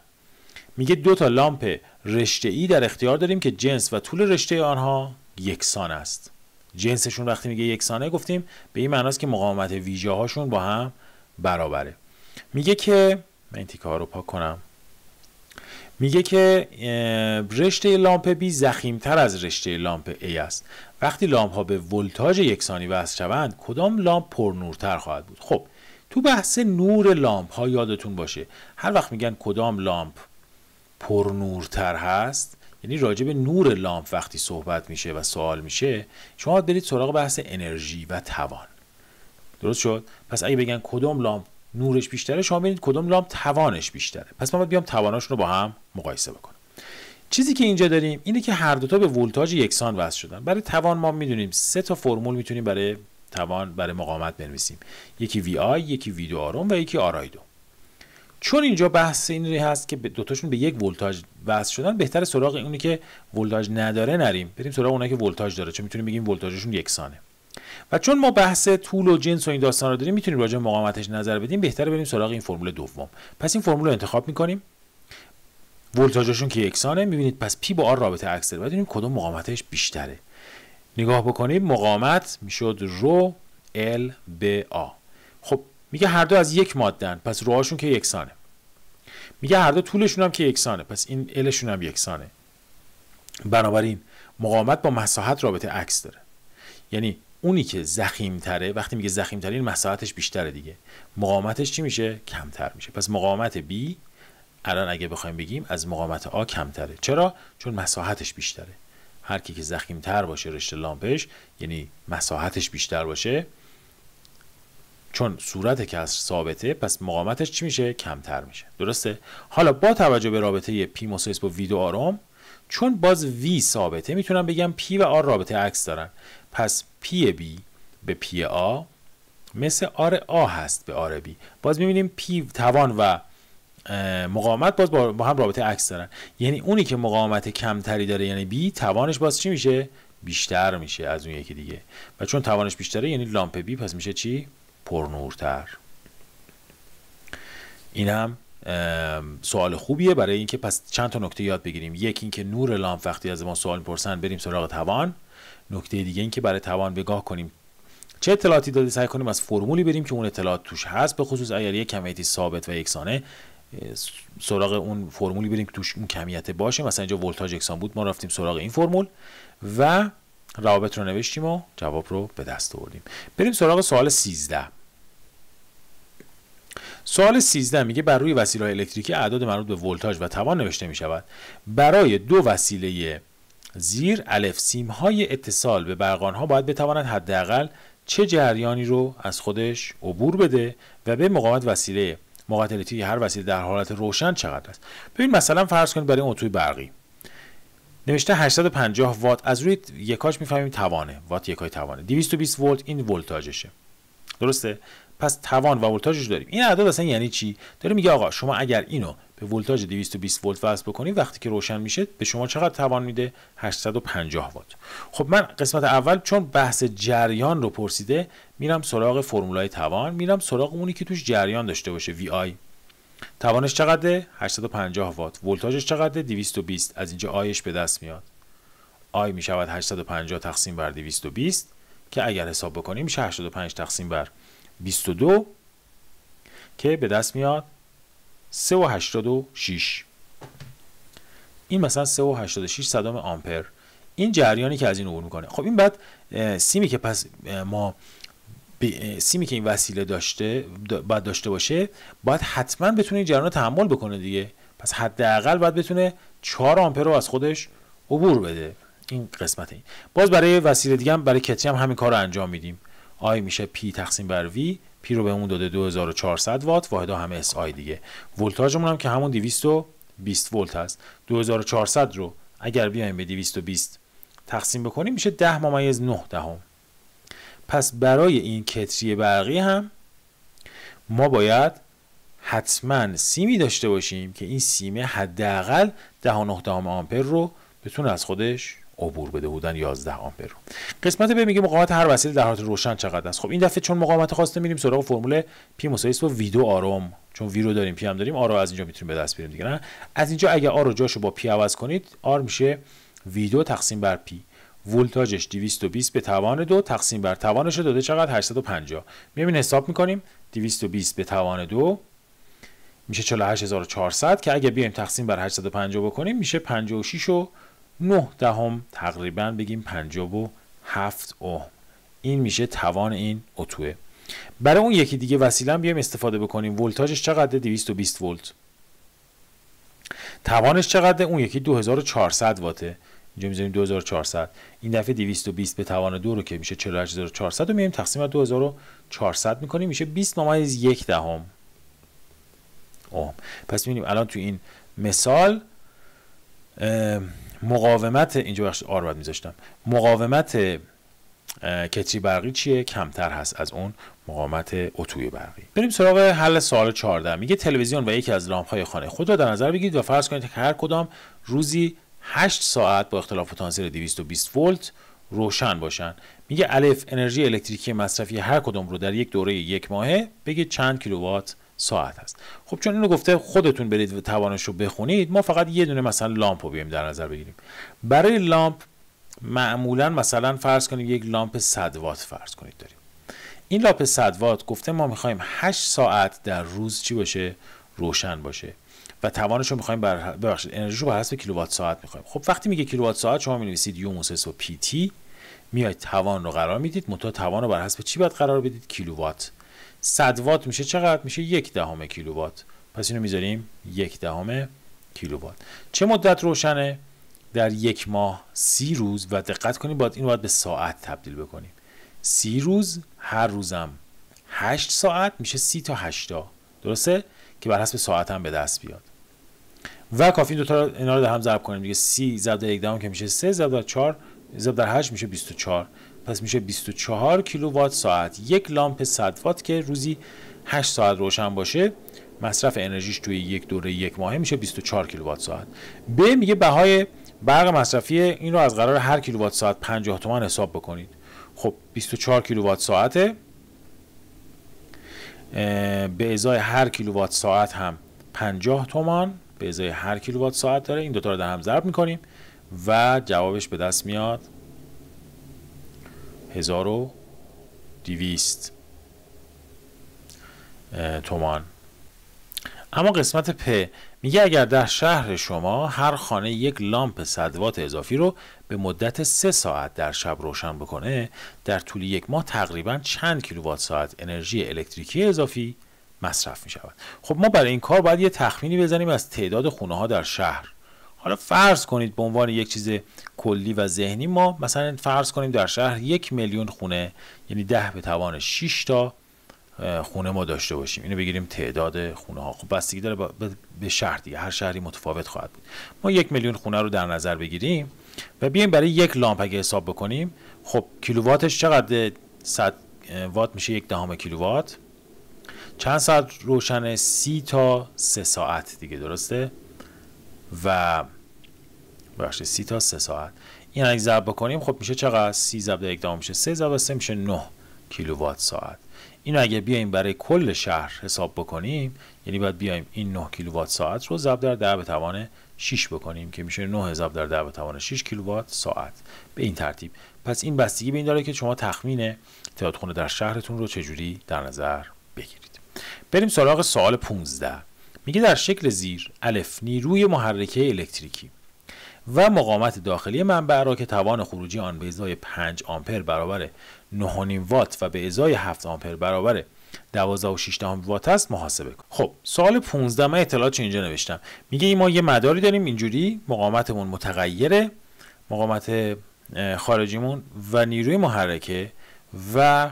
میگه دو تا لامپ رشته‌ای در اختیار داریم که جنس و طول رشته آنها یکسان است. جنسشون وقتی میگه یکسانه گفتیم به این معناست که مقاومت ویژه هاشون با هم برابره. میگه که من این تیکه ها رو پاک کنم. میگه که رشته لامپ B ضخیم‌تر از رشته لامپ A است. وقتی لامپ ها به ولتاژ یکسانی وصل شوند کدام لامپ پرنورتر خواهد بود؟ خب تو بحث نور لامپ ها یادتون باشه هر وقت میگن کدام لامپ پرنورتر هست، یعنی راجع به نور لامپ وقتی صحبت میشه و سوال میشه، شما باید برید سراغ بحث انرژی و توان. درست شد؟ پس اگه بگن کدام لامپ نورش بیشتره، شما ببینید کدام لامپ توانش بیشتره. پس ما باید بیام تواناشون رو با هم مقایسه بکنیم. چیزی که اینجا داریم اینه که هر دو تا به ولتاژ یکسان وصل شدن. برای توان ما میدونیم 3 تا فرمول میتونیم برای توان برای مقاومت بنویسیم. یکی وی آی، یکی وی دو آرم و یکی آر آی دو. چون اینجا بحث این هست که دوتاشون به یک ولتاژ وصل شدن، بهتره سراغ اونی که ولتاژ نداره نریم، بریم سراغ اونایی که ولتاژ داره، چون میتونیم بگیم ولتاژشون یکسانه. و چون ما بحث طول و جنس و این داستان رو داریم، میتونیم راجع به مقاومتش نظر بدیم، بهتره بریم سراغ این فرمول دوم. پس این فرمول رو انتخاب میکنیم. ولتاژشون که یکسانه، میبینید پس پی با آر رابطه عکس داره. ببینیم کدوم مقاومتش بیشتره. نگاه بکنید مقاومت میشد رو ال به آ. خب میگه هر دو از یک ماده‌اند، پس روهاشون که یکسانه. میگه هر دو طولشون هم که یکسانه، پس این الشون هم یکسانه. بنابراین مقاومت با مساحت رابطه عکس داره. یعنی اونی که ضخیم‌تره، وقتی میگه ضخیم‌تره این مساحتش بیشتره دیگه، مقاومتش چی میشه؟ کمتر میشه. پس مقاومت B الان اگه بخوایم بگیم از مقاومت A کمتره. چرا؟ چون مساحتش بیشتره. هر کی که ضخیم‌تر باشه رشته لامپش، یعنی مساحتش بیشتر باشه، چون صورت کسر ثابته، پس مقاومتش چی میشه؟ کمتر میشه. درسته؟ حالا با توجه به رابطه P مساوی با V دو آرم، چون باز V ثابته، میتونم بگم P و R رابطه عکس دارن. پس P B به P A مثل R A هست به R B. باز میبینیم P توان و مقاومت باز با هم رابطه عکس دارن. یعنی اونی که مقاومت کمتری داره یعنی B، توانش باز چی میشه؟ بیشتر میشه از اون یکی دیگه. و چون توانش بیشتره یعنی لامپ B پس میشه چی؟ پرنورتر. این هم سوال خوبیه برای اینکه پس چند تا نکته یاد بگیریم. یکی اینکه نور لامپ وقتی از ما سوال میپرسن بریم سراغ توان. نکته دیگه این که برای توان بگاه کنیم چه اطلاعاتی داده، سعی کنیم از فرمولی بریم که اون اطلاعات توش هست، به خصوص اگر یک کمیتی ثابت و یکسانه سراغ اون فرمولی بریم که توش اون کمیت باشه. مثلا اینجا ولتاژ یکسان بود، ما رفتیم سراغ این فرمول و روابط رو نوشتیم و جواب رو به دست آوردیم. بریم سراغ سوال 13. سوال 13 میگه بر روی وسیله‌های الکتریکی اعداد مربوط به ولتاژ و توان نوشته می شود. برای دو وسیله زیر الف سیم‌های اتصال به برقان‌ها باید بتواند حداقل چه جریانی رو از خودش عبور بده و به مقاومت وسیله مقاومت الکتریکی هر وسیله در حالت روشن چقدر است. ببین مثلا فرض کنید برای اتوی برقی نوشته 850 وات، از روی یکاش میفهمیم توانه، وات یکای توانه، 220 ولت این ولتاژشه. درسته؟ پس توان و ولتاژش داریم. این اعداد اصلا یعنی چی؟ داره میگه آقا شما اگر اینو به ولتاژ 220 ولت وصل بکنید وقتی که روشن میشه به شما چقدر توان میده؟ 850 وات. خب من قسمت اول چون بحث جریان رو پرسیده میرم سراغ فرمولای توان، میرم سراغ اونی که توش جریان داشته باشه. وی آی توانش چقدره؟ 850 وات. ولتاژش چقدره؟ 220. از اینجا آیش به دست میاد. آی میشود 850 تقسیم بر 220 که اگر حساب بکنیم میشه 85 تقسیم بر 22 که به دست میاد 3.86. این مثلا 3.86 صدام آمپر. این جریانی که از این عبور میکنه. خب این بعد سیمی که پس ما سیمی که این وسیله باید داشته باشه باید حتما بتونه این جریان رو تحمل بکنه دیگه. پس حداقل باید بتونه 4 آمپر رو از خودش عبور بده. این قسمت این. باز برای وسیله دیگه هم برای کتری هم همین کار رو انجام میدیم. آی میشه پی تقسیم بر وی، پی رو بهمون داده 2400 وات، واحدها همه اس آی دیگه. ولتاژمون هم که همون 220 ولت هست. 2400 رو اگر بیایم به 220 تقسیم بکنیم میشه 10.9. پس برای این کتری برقی هم ما باید حتما سیمی داشته باشیم که این سیم حداقل 10.9 آمپر رو بتونه از خودش عبور بده، بودن 11 آمپر رو. قسمت ب میگه مقاومت هر وسیله در حالت روشن چقدر است. خب این دفعه چون مقاومت خواسته میریم سراغ فرمول پی مساوی با وی دو آرم، چون وی رو داریم پی هم داریم، آر رو از اینجا میتونیم به دست بیاریم دیگه. نه از اینجا اگه آر رو جاشو با پی عوض کنید آر میشه وی دو تقسیم بر پی. ولتاژش 220 به توان 2 تقسیم بر توانش داده چقدر؟ 850. میایم حساب میکنیم 220 به توان 2 میشه 48400 که اگه بیایم تقسیم بر 850 بکنیم میشه 56.9 تقریبا بگیم 57 اوم. این میشه توان این اتوه. برای اون یکی دیگه وسیله هم بیایم استفاده بکنیم. ولتاژش چقدره؟ 220 ولت. توانش چقدره؟ اون یکی 2400 واته. اینجا میذاریم 2400. این دفعه 220 به توان 2 رو که میشه 48400 رو میایم تقسیم بر 2400 میکنیم میشه 20.1 اوم. پس میبینیم الان تو این مثال مقاومت اینجا بخش آر باید میذاشتم. مقاومت کتری برقی چیه؟ کمتر هست از اون مقاومت اتوی برقی. بریم سراغ حل سوال 14. میگه تلویزیون و یکی از لامپ‌های خانه خود را در نظر بگیرید و فرض کنید که هر کدام روزی 8 ساعت با اختلاف پتانسیل 220 ولت روشن باشن. میگه الف انرژی الکتریکی مصرفی هر کدام رو در یک دوره یک ماهه بگید چند کیلووات ساعت هست. خب چون اینو گفته خودتون برید و توانش رو بخونید، ما فقط یه دونه مثلا لامپ رو بیایم در نظر بگیریم. برای لامپ معمولا مثلا فرض کنیم یک لامپ 100 وات فرض کنید داریم. این لامپ 100 وات گفته ما میخوایم 8 ساعت در روز چی باشه؟ روشن باشه و توانش رو میخوایم ببخشید انرژی رو بر حسب کیلووات ساعت میخوایم. خب وقتی میگه کیلووات ساعت شما مینویسید یو مساوی پی تی، میاید توان رو قرار میدید، منتها توان رو بر حسب چی باید قرار بدید؟ کیلووات. 100 وات میشه چقدر؟ میشه 1/10 کیلووات. پس اینو میذاریم 1/10 کیلووات. چه مدت روشنه؟ در یک ماه 30 روز و دقت کنید اینو باید به ساعت تبدیل بکنیم. 30 روز، هر روزم 8 ساعت میشه 30 تا 8 تا. درسته؟ که بر حسب ساعت هم به دست بیاد. و کافی دو تا اینا رو در هم ضرب کنیم دیگه. 30 ضرب در 1/10 که میشه 3 ضرب در 4 ضرب در 8 میشه 24. پس میشه 24 کیلووات ساعت. یک لامپ 100 وات که روزی 8 ساعت روشن باشه مصرف انرژیش توی یک دوره یک ماهه میشه 24 کیلووات ساعت. ب میگه بهای برق مصرفی این رو از قرار هر کیلووات ساعت 50 تومان حساب بکنید. خب 24 کیلووات ساعته به ازای هر کیلووات ساعت هم 50 تومان به ازای هر کیلووات ساعت داره. این دوتا رو در هم ضرب میکنیم و جوابش به دست میاد 1200 تومان. اما قسمت پ میگه اگر در شهر شما هر خانه یک لامپ 100 وات اضافی رو به مدت 3 ساعت در شب روشن بکنه، در طول یک ماه تقریبا چند کیلووات ساعت انرژی الکتریکی اضافی مصرف می شود. خب ما برای این کار باید یه تخمینی بزنیم از تعداد خونه ها در شهر. حالا فرض کنید به عنوان یک چیز کلی و ذهنی ما مثلا فرض کنیم در شهر 1 میلیون خونه، یعنی 10 به توان 6 تا خونه ما داشته باشیم. اینو بگیریم تعداد خونه ها. خب بستگی داره به شهر دیگه، هر شهری متفاوت خواهد بود. ما 1 میلیون خونه رو در نظر بگیریم و بیایم برای یک لامپ اگه حساب بکنیم، خب کیلوواتش چقدر؟ 100 وات میشه 1/10 کیلووات. چند ساعت روشنه؟ 30 تا 3 ساعت دیگه، درسته؟ و بخشی 30 تا 3 ساعت. این اگه ضرب بکنیم خب میشه چقدر؟ 30 ضرب در 1 میشه 3 ضرب 3 میشه 9 کیلووات ساعت. اینو اگه بیایم برای کل شهر حساب بکنیم، یعنی باید بیایم این 9 کیلووات ساعت رو ضرب در 10 به توان 6 بکنیم که میشه 9 ضرب در 10 به توان 6 کیلووات ساعت به این ترتیب. پس این بستگی به این داره که شما تخمین تعداد خونه در شهرتون رو چجوری در نظر بگیرید. بریم سراغ سوال 15. میگه در شکل زیر الف نیروی محرکه الکتریکی و مقاومت داخلی منبع را که توان خروجی آن به ازای 5 آمپر برابر 9.5 وات و به ازای 7 آمپر برابر 12.6 وات است محاسبه کن. خب سوال 15 من اطلاعاتش اینجا نوشتم. میگه ما یه مداری داریم اینجوری، مقاومتمون متغیره، مقاومت خارجیمون و نیروی محرکه و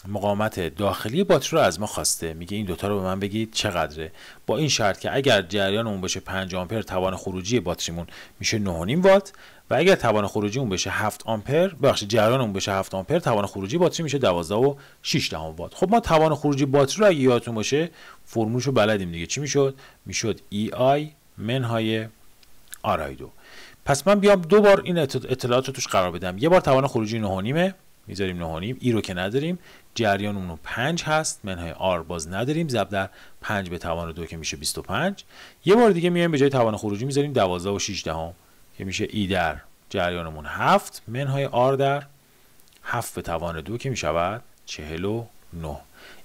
مقاومت داخلی باتری رو از ما خواسته. میگه این دوتا رو به من بگید چقدره، با این شرط که اگر جریانمون بشه 5 آمپر توان خروجی باتریمون میشه 9.5 وات و اگر توان خروجیمون بشه 7 آمپر، ببخشید جریانمون بشه 7 آمپر، توان خروجی باتری میشه 12.6 وات. خب ما توان خروجی باتری رو اگه یادتون باشه فرمولش رو بلدیم دیگه، چی میشد؟ میشد EI منهای RI2. پس من بیام دو بار این اطلاعات رو توش قرار بدم. یه بار توان خروجی 9.5 میذاریم 9.5، ای رو که نداریم، جریانمون 5 هست، منهای آر باز نداریم، ضرب در 5 به توان 2 که میشه 25. یه بار دیگه میایم به جای توان خروجی میذاریم 12.6 که میشه ای در جریانمون 7 منهای آر در 7 به توان 2 که میشود 49.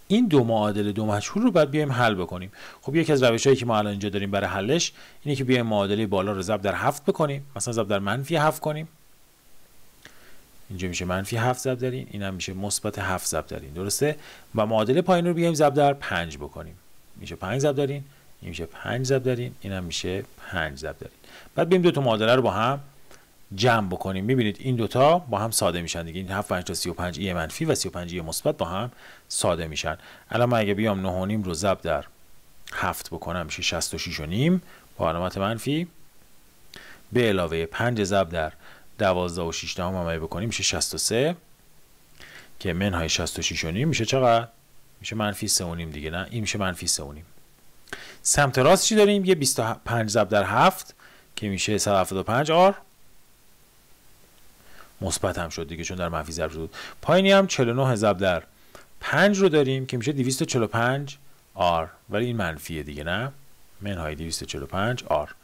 این دو معادله دو مجهول رو بعد بیایم حل بکنیم. خب یکی از روش‌هایی که ما الان اینجا داریم برای حلش اینه که بیایم معادله بالا رو ضرب در 7 بکنیم، مثلا ضرب در منفی 7 کنیم، اینجا میشه منفی 7 ضرب در این، اینم میشه مثبت 7 ضرب در این، درسته؟ و معادله پایین رو بیایم ضرب در 5 بکنیم، میشه 5 ضرب در این میشه 5 ضرب در این، اینم میشه 5 ضرب در این. بعد بیایم دو تا معادله رو با هم جمع بکنیم. میبینید این دوتا با هم ساده میشن دیگه، این 7 5 تا 35 ای منفی و 35 ای مثبت با هم ساده میشن. الان من اگه بیام 9.5 رو ضرب در 7 بکنم میشه 66 و نیم با علامت منفی، به علاوه 5 ضرب در 12.6 هم بکنیم میشه 63 که منهای 66 و نیم میشه چقدر؟ میشه منفی 3 و نیم دیگه، نه این میشه منفی 3 و نیم. سمت راست چی داریم؟ یه 25 ضرب در 7 که میشه 175 آر، مثبت هم شد دیگه چون در منفی ضرب شد. پایینی هم 49 ضرب در 5 رو داریم که میشه 245 آر، ولی این منفیه دیگه، نه منهای 245 آر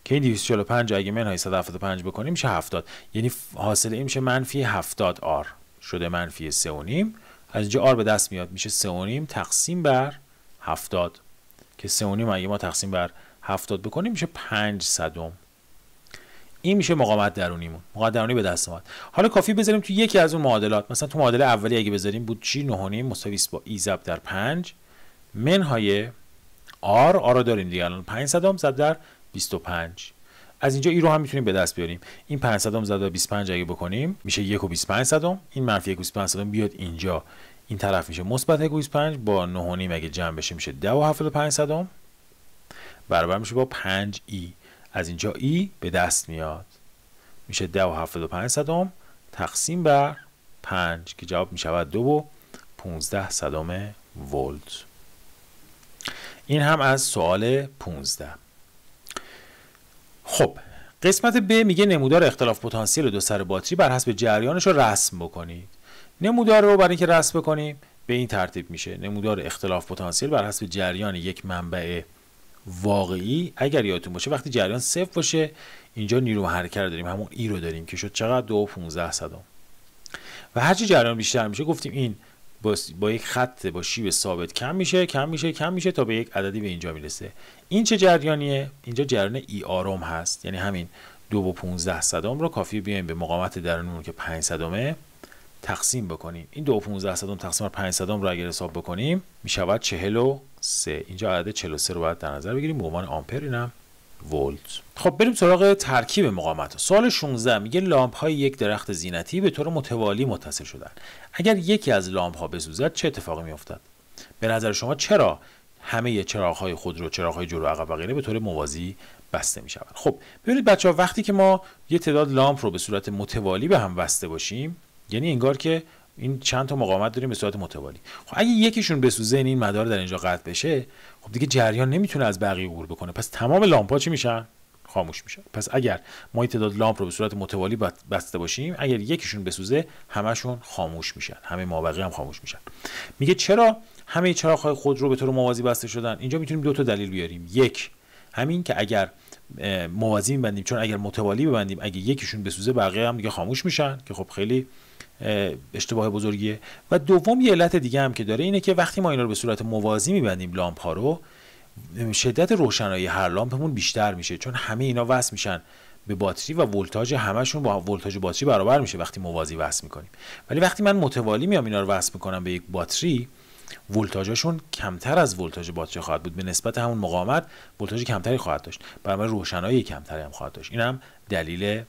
که این 245 اگه منهای 175 بکنیم میشه 70، یعنی حاصل این میشه منفی 70 آر، شده منفی 3 و نیم. از اینجا آر به دست میاد میشه 3 و نیم تقسیم بر 70 که 3 و نیم اگه ما تقسیم بر 70 بکنیم میشه 5 صدم. این میشه مقاومت درونیمون، مقاومت درونی به دست اومد. حالا کافی بذاریم تو یکی از اون معادلات، مثلا تو معادله اولی اگه بذاریم بود چی؟ 9.5 مساوی است با ای ضرب در 5 منهای آر، آر رو داریم دیگه الان 5 صدم ضرب در 25. از اینجا ای رو هم میتونیم به دست بیاریم. این 5 صدم ضرب در 25 اگه بکنیم میشه 1 و 25 صدم، این منفی 1 و 25 صدم بیاد اینجا، این طرف میشه مثبت 1 و 25 با 9.5 اگه جمع بشه میشه 10 و 75 صدم برابر میشه با 5 ای. از اینجا ای به دست میاد میشه 10 و 75 صدم تقسیم بر 5 که جواب میشود 2 و 15 صدم ولت. این هم از سوال 15. خب قسمت ب میگه نمودار اختلاف پتانسیل دو سر باتری بر حسب جریانش رو رسم بکنید. نمودار رو برای اینکه رسم بکنیم به این ترتیب میشه: نمودار اختلاف پتانسیل بر حسب جریان یک منبع واقعی. اگر یادتون باشه وقتی جریان صفر باشه اینجا نیرو حرکت رو داریم، همون ای رو داریم که شد چقدر 2 و 15 صدم. و هرچی جریان بیشتر میشه گفتیم این با یک خط با شیب ثابت کم میشه تا به یک عددی به اینجا میرسه. این چه جریانیه؟ اینجا جریان ای آرم هست، یعنی همین 2 و 15 صدم رو کافیه بیایم به مقاومت درونمون که 5 صدمه تقسیم بکنیم. این 2 و 15 صدم تقسیم بر 5 صدم رو اگر حساب بکنیم میشود 43. اینجا عدد 43 رو باید در نظر بگیریم به عنوان آمپر، اینم ولت. خب بریم سراغ ترکیب مقاومت. سوال 16 میگه لامپ های یک درخت زینتی به طور متوالی متصل شدن. اگر یکی از لامپ ها بسوزد چه اتفاقی میافتد؟ به نظر شما چرا همه چراغ های خودرو، چراغ های جلو، عقب و غیره به طور موازی بسته میشوند؟ خب ببینید بچه‌ها، وقتی که ما یه تعداد لامپ رو به صورت متوالی به هم بسته باشیم، یعنی انگار که این چند تا مقاومت داریم به صورت متوالی. خب اگه یکیشون بسوزه، این مدار در اینجا قطع بشه، خب دیگه جریان نمیتونه از بقیه عبور بکنه، پس تمام لامپ‌ها چی میشن؟ خاموش میشه. پس اگر ما این تعداد لامپ رو به صورت متوالی بسته باشیم، اگر یکیشون بسوزه همشون خاموش میشن، همه مابقی هم خاموش میشن. میگه چرا همه چراغ‌های خودرو به طور موازی بسته شدن؟ اینجا میتونیم دو تا دلیل بیاریم. یک، همین که اگر موازی می‌بندیم، چون اگر متوالی ببندیم اگه یکیشون بسوزه بقیه هم دیگه خاموش میشن، که خب خیلی اشتباه بزرگیه. و دوم یه علت دیگه هم که داره اینه که وقتی ما اینا رو به صورت موازی می‌بندیم لامپ ها رو، شدت روشنایی هر لامپمون بیشتر میشه، چون همه اینا وصل میشن به باتری و ولتاژ همشون با ولتاژ باتری برابر میشه وقتی موازی وصل میکنیم. ولی وقتی من متوالی میام اینا رو وصل میکنم به یک باتری، ولتاژشون کمتر از ولتاژ باتری خواهد بود، به نسبت همون مقاومت ولتاژ کمتری خواهد داشت، برای روشنایی کمتری هم خواهد داشت. این هم دلیل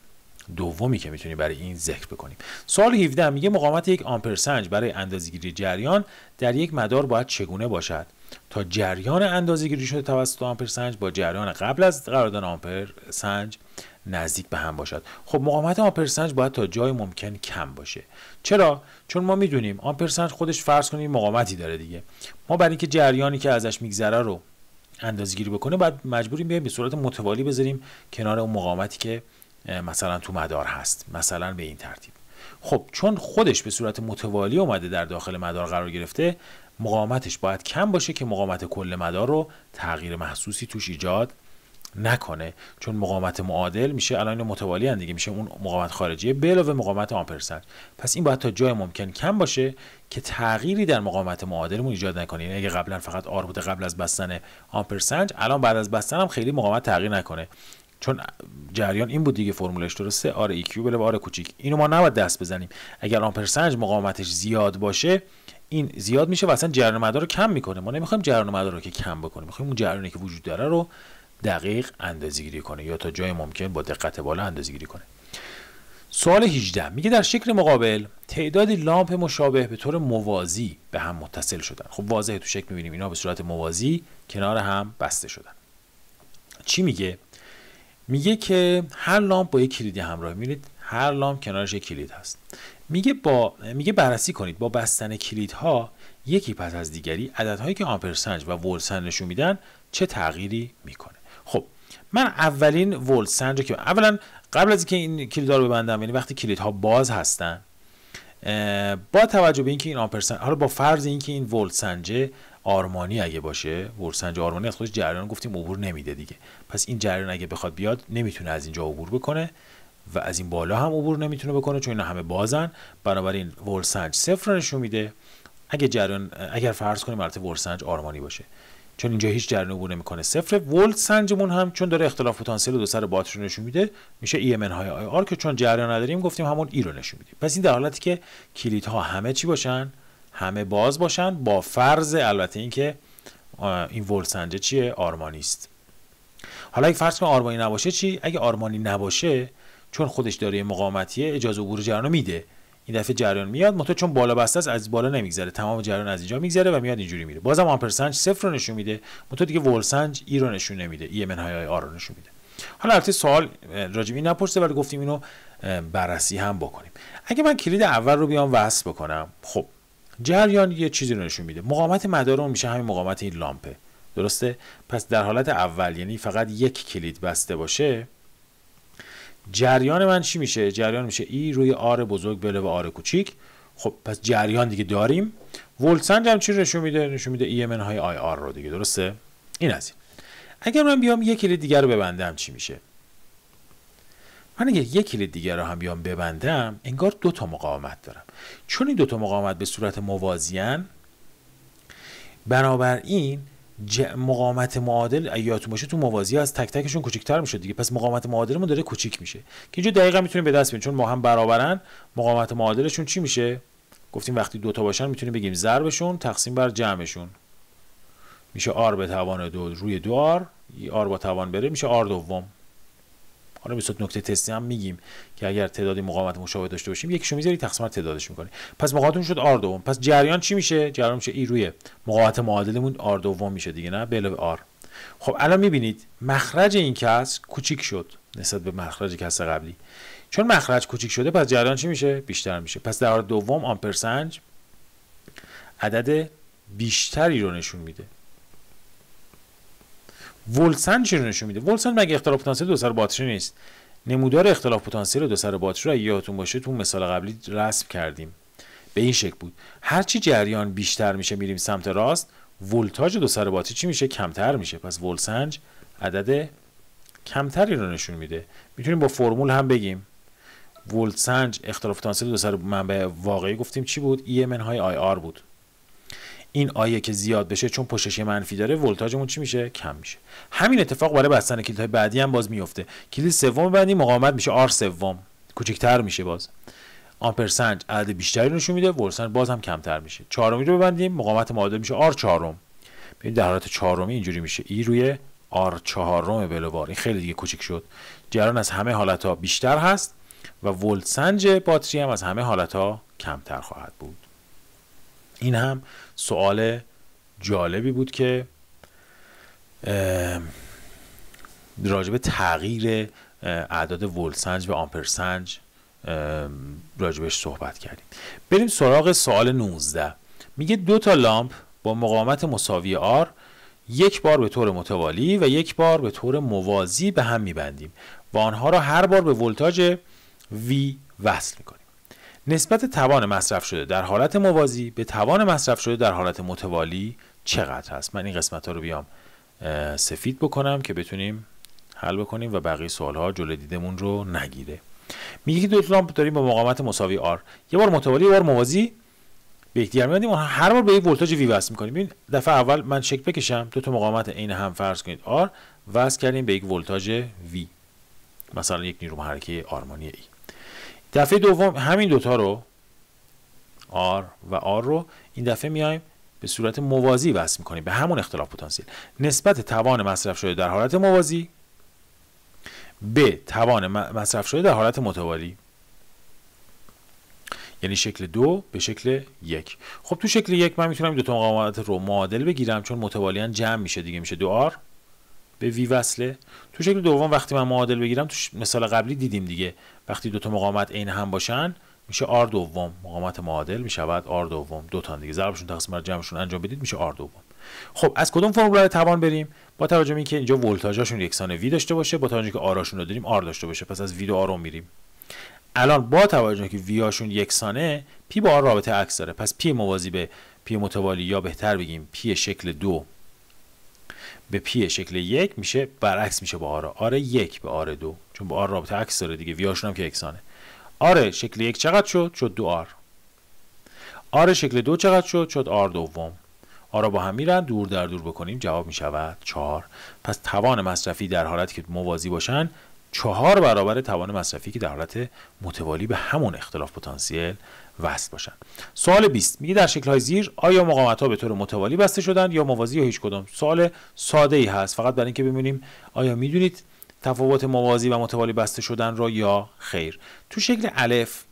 دومی که میتونیم برای این ذکر بکنیم. سوال 17 میگه مقاومت یک آمپرسنج برای اندازه‌گیری جریان در یک مدار باید چگونه باشد تا جریان اندازه‌گیری شده توسط آمپرسنج با جریان قبل از قرار دادن آمپرسنج نزدیک به هم باشد؟ خب مقاومت آمپرسنج باید تا جای ممکن کم باشه. چرا؟ چون ما میدونیم آمپرسنج خودش فرض کنیم مقاومتی داره دیگه. ما برای اینکه جریانی که ازش میگذره رو اندازه‌گیری بکنه بعد مجبوریم بیایم به صورت متوالی بذاریم کنار اون مقاومتی که مثلا تو مدار هست، مثلا به این ترتیب. خب چون خودش به صورت متوالی اومده در داخل مدار قرار گرفته، مقاومتش باید کم باشه که مقاومت کل مدار رو تغییر محسوسی توش ایجاد نکنه، چون مقاومت معادل میشه الان متوالی هم دیگه، میشه اون مقاومت خارجیه به علاوه مقاومت آمپرسنج. پس این باید تا جای ممکن کم باشه که تغییری در مقاومت معادلمون ایجاد نکنه. یعنی اگه قبلا فقط آر بوده قبل از بستن آمپرسنج، الان بعد از بستن هم خیلی مقاومت تغییر نکنه، چون جریان این بود دیگه، فرمولش درسته، آر ای کیو به آر کوچیک. اینو ما نباید دست بزنیم. اگر آمپرسنج مقاومتش زیاد باشه، این زیاد میشه و اصلا جریان مدار رو کم میکنه. ما نمیخوایم جریان مدار رو که کم بکنیم، میخوایم اون جریانی که وجود داره رو دقیق اندازه‌گیری کنه یا تا جای ممکن با دقت بالا اندازه‌گیری کنه. سوال 18 میگه در شکل مقابل تعدادی لامپ مشابه به طور موازی به هم متصل شدن. خب واضحه تو شکل می‌بینیم اینا به صورت موازی کنار هم بسته شدن. چی میگه؟ میگه که هر لامپ با یک کلیدی همراه. می‌بینید هر لامپ کنارش یک کلید هست. میگه بررسی کنید با بستن کلیدها یکی پس از دیگری عددهایی که آمپرسنج و ولتسنج نشون میدن چه تغییری میکنه. خب من اولین ولتسنج رو که اولا قبل از اینکه این کلیدها رو ببندم، یعنی وقتی کلیدها باز هستن، با توجه به اینکه این آمپرسنج، حالا با فرض اینکه این ولتسنج آرمانی اگه باشه، ولتسنج آرمانی از خودش جریان گفتیم عبور نمیده دیگه، پس این جریان اگه بخواد بیاد نمیتونه از اینجا عبور بکنه و از این بالا هم عبور نمیتونه بکنه چون اینا همه بازن. بنابراین ولتسنج صفر رو نشون میده اگر فرض کنیم البته ولتسنج آرمانی باشه، چون اینجا هیچ جریان عبور نمیکنه صفر. ولتسنجمون هم چون داره اختلاف پتانسیل دو سر باتری نشون میده میشه ای ام ان های آی آر، که چون جریان نداریم گفتیم همون ای رو نشون میده. پس این در حالتی که کلیدها همه چی باشن، همه باز باشن، با فرض البته اینکه این ولتسنج چیه؟ آرمانی است. حالا اگه فرض کنیم آرمانی نباشه چی؟ اگه آرمانی نباشه چون خودش داره مقاومتیه اجازه عبور جریان رو میده، این دفعه جریان میاد منتها چون بالا بسته است از بالا نمیگذره، تمام جریان از اینجا میگذره و میاد اینجوری میره. بازم آمپرسنج صفر رو نشون میده منتها دیگه ولتسنج ای رو نشون نمیده، ای ام ان های آر رو نشون میده. حالا البته سوال راجع به این نپرسیده ولی گفتیم اینو بررسی هم بکنیم. اگه من کلید اول رو بیام وصل بکنم، خب جریان یه چیزی رو نشون میده، مقاومت مدارمون میشه همین مقاومت این لامپه، درسته؟ پس در حالت اول یعنی فقط یک کلید بسته باشه، جریان من چی میشه؟ جریان میشه ای روی آر بزرگ به علاوه آر کوچیک. خب پس جریان دیگه داریم. ولتسنج هم چی نشون میده؟ نشون میده ای ام ان های آی آر رو دیگه، درسته؟ این از این. اگر من بیام یک کلید دیگر رو ببندم چی میشه؟ من اگه یک کلید دیگر رو هم بیام ببندم انگار دو تا مقاومت دارم، چون این دو تا مقاومت به صورت موازیان، بنابراین مقاومت معادل یادتون باشه تو موازی از تک تکشون کوچیک‌تر میشه دیگه، پس مقاومت معادلمون داره کوچیک میشه که اینجا دقیقاً میتونیم به دست بیاریم، چون ما هم برابرن. مقاومت معادلشون چی میشه؟ گفتیم وقتی دو تا باشن میتونیم بگیم ضربشون تقسیم بر جمعشون میشه آر به توان 2 روی 2 آر، آر با توان بره میشه آر دوم. حالا به صورت نکته تستی هم میگیم که اگر تعدادی مقاومت مشابه داشته باشیم یکیشو میذاری تقسیم بر تعدادش میکنی، پس مقاومتمون شد آر دوم. پس جریان چی میشه؟ جریان میشه ای روی مقاومت معادلمون آر دوم میشه دیگه، نه به علاوه آر. خب الان میبینید مخرج این کسر کوچیک شد نسبت به مخرج کسر قبلی، چون مخرج کوچیک شده پس جریان چی میشه؟ بیشتر میشه. پس در حالت دوم آمپرسنج عدد بیشتری رو نشون میده. ولتسنج رو نشون میده. ولتسنج مگه اختلاف پتانسیل دو سر باتری نیست؟ نمودار اختلاف پتانسیل دو سر باتری رو یادتون باشه تو مثال قبلی رسم کردیم. به این شکل بود. هرچی جریان بیشتر میشه میریم سمت راست، ولتاژ دو سر باتری چی میشه؟ کمتر میشه. پس ولتسنج عدد کمتری رو نشون میده. میتونیم با فرمول هم بگیم ولتسنج اختلاف پتانسیل دو سر منبع واقعی گفتیم چی بود؟ ای ام های آی آر بود. این آیه که زیاد بشه چون پشتش منفی داره ولتاژمون چی میشه؟ کم میشه. همین اتفاق برای بستن کلیدهای بعدی هم باز میفته. کلید سوم بعدی مقاومت میشه آر سوم، کوچکتر میشه باز. آمپرسنج عدد بیشتری نشون میده، ولتسنج باز هم کمتر میشه. چهارمی رو ببندیم، مقاومت معادل میشه آر چهارم. ببین در حالت چهارمی اینجوری میشه ای روی آر چهارم بلوار. این خیلی دیگه کوچیک شد. جریان از همه حالتها بیشتر هست و ولتسنج باتری هم از همه حالتها کمتر خواهد بود. این هم سوال جالبی بود که راجب تغییر اعداد ولتسنج و آمپرسنج راجبش صحبت کردیم. بریم سراغ سوال 19. میگه دو تا لامپ با مقاومت مساوی R یک بار به طور متوالی و یک بار به طور موازی به هم میبندیم و آنها را هر بار به ولتاژ V وصل میکنیم. نسبت توان مصرف شده در حالت موازی به توان مصرف شده در حالت متوالی چقدر هست؟ من این قسمت ها رو بیام سفید بکنم که بتونیم حل بکنیم و بقیه سوال ها جلوی دیدمون رو نگیره. میگه که دو تا لامپ داریم با مقاومت مساوی R یه بار متوالی یه بار موازی به یکدیگر می‌بندیم و هر بار به یک ولتاژ V وصل می‌کنیم. ببین دفعه اول من شکل بکشم، دو تا مقاومت عین هم فرض کنید R وصل کردیم به یک ولتاژ V، مثلا یک نیرو محرکه آرمانی E. دفعه دوم همین دوتا رو R و R رو این دفعه میایم به صورت موازی وصل می‌کنیم به همون اختلاف پتانسیل. نسبت توان مصرف شده در حالت موازی به توان مصرف شده در حالت متوالی، یعنی شکل 2 به شکل 1. خب تو شکل 1 من میتونم دو تا مقاومت رو معادل بگیرم چون متوالیاً جمع میشه دیگه، میشه 2R به V وصله. تو شکل دوم وقتی من معادل بگیرم تو مثال قبلی دیدیم دیگه، وقتی دو تا مقاومت عین هم باشن میشه R دوم، مقاومت معادل میشود R دوم، دو تا دیگه ضربشون تقسیم بر جمعشون انجام بدید میشه R دوم. خب از کدوم فرمول توان بریم؟ با توجه به اینکه اینجا ولتاژشون یکسان V داشته باشه، با توجه به اینکه آراشون رو داریم R داشته باشه، پس از V و R میریم. الان با توجه که وی هاشون یکسانه پی با آر رابطه عکس داره، پس پی موازی به پی متوالی یا بهتر بگیم پی شکل 2 به پی شکل 1 میشه برعکس میشه با آر 1 به آر 2، چون با آر رابطه عکس داره دیگه، وی هاشون هم که یکسانه. آر شکل 1 چقدر شد؟ شد 2R. آر شکل 2 چقدر شد؟ شد آر دوم. آرا با هم میرن، دور در دور بکنیم جواب میشود 4. پس توان مصرفی در حالتی که موازی باشن 4 برابر توان مصرفی که در حالت متوالی به همون اختلاف پتانسیل وصل باشن. سوال 20 میگه در شکل‌های زیر آیا مقاومت‌ها به طور متوالی بسته شدن یا موازی یا هیچ کدوم؟ سوال ساده ای هست، فقط برای اینکه ببینیم آیا میدونید تفاوت موازی و متوالی بسته شدن رو یا خیر. تو شکل الف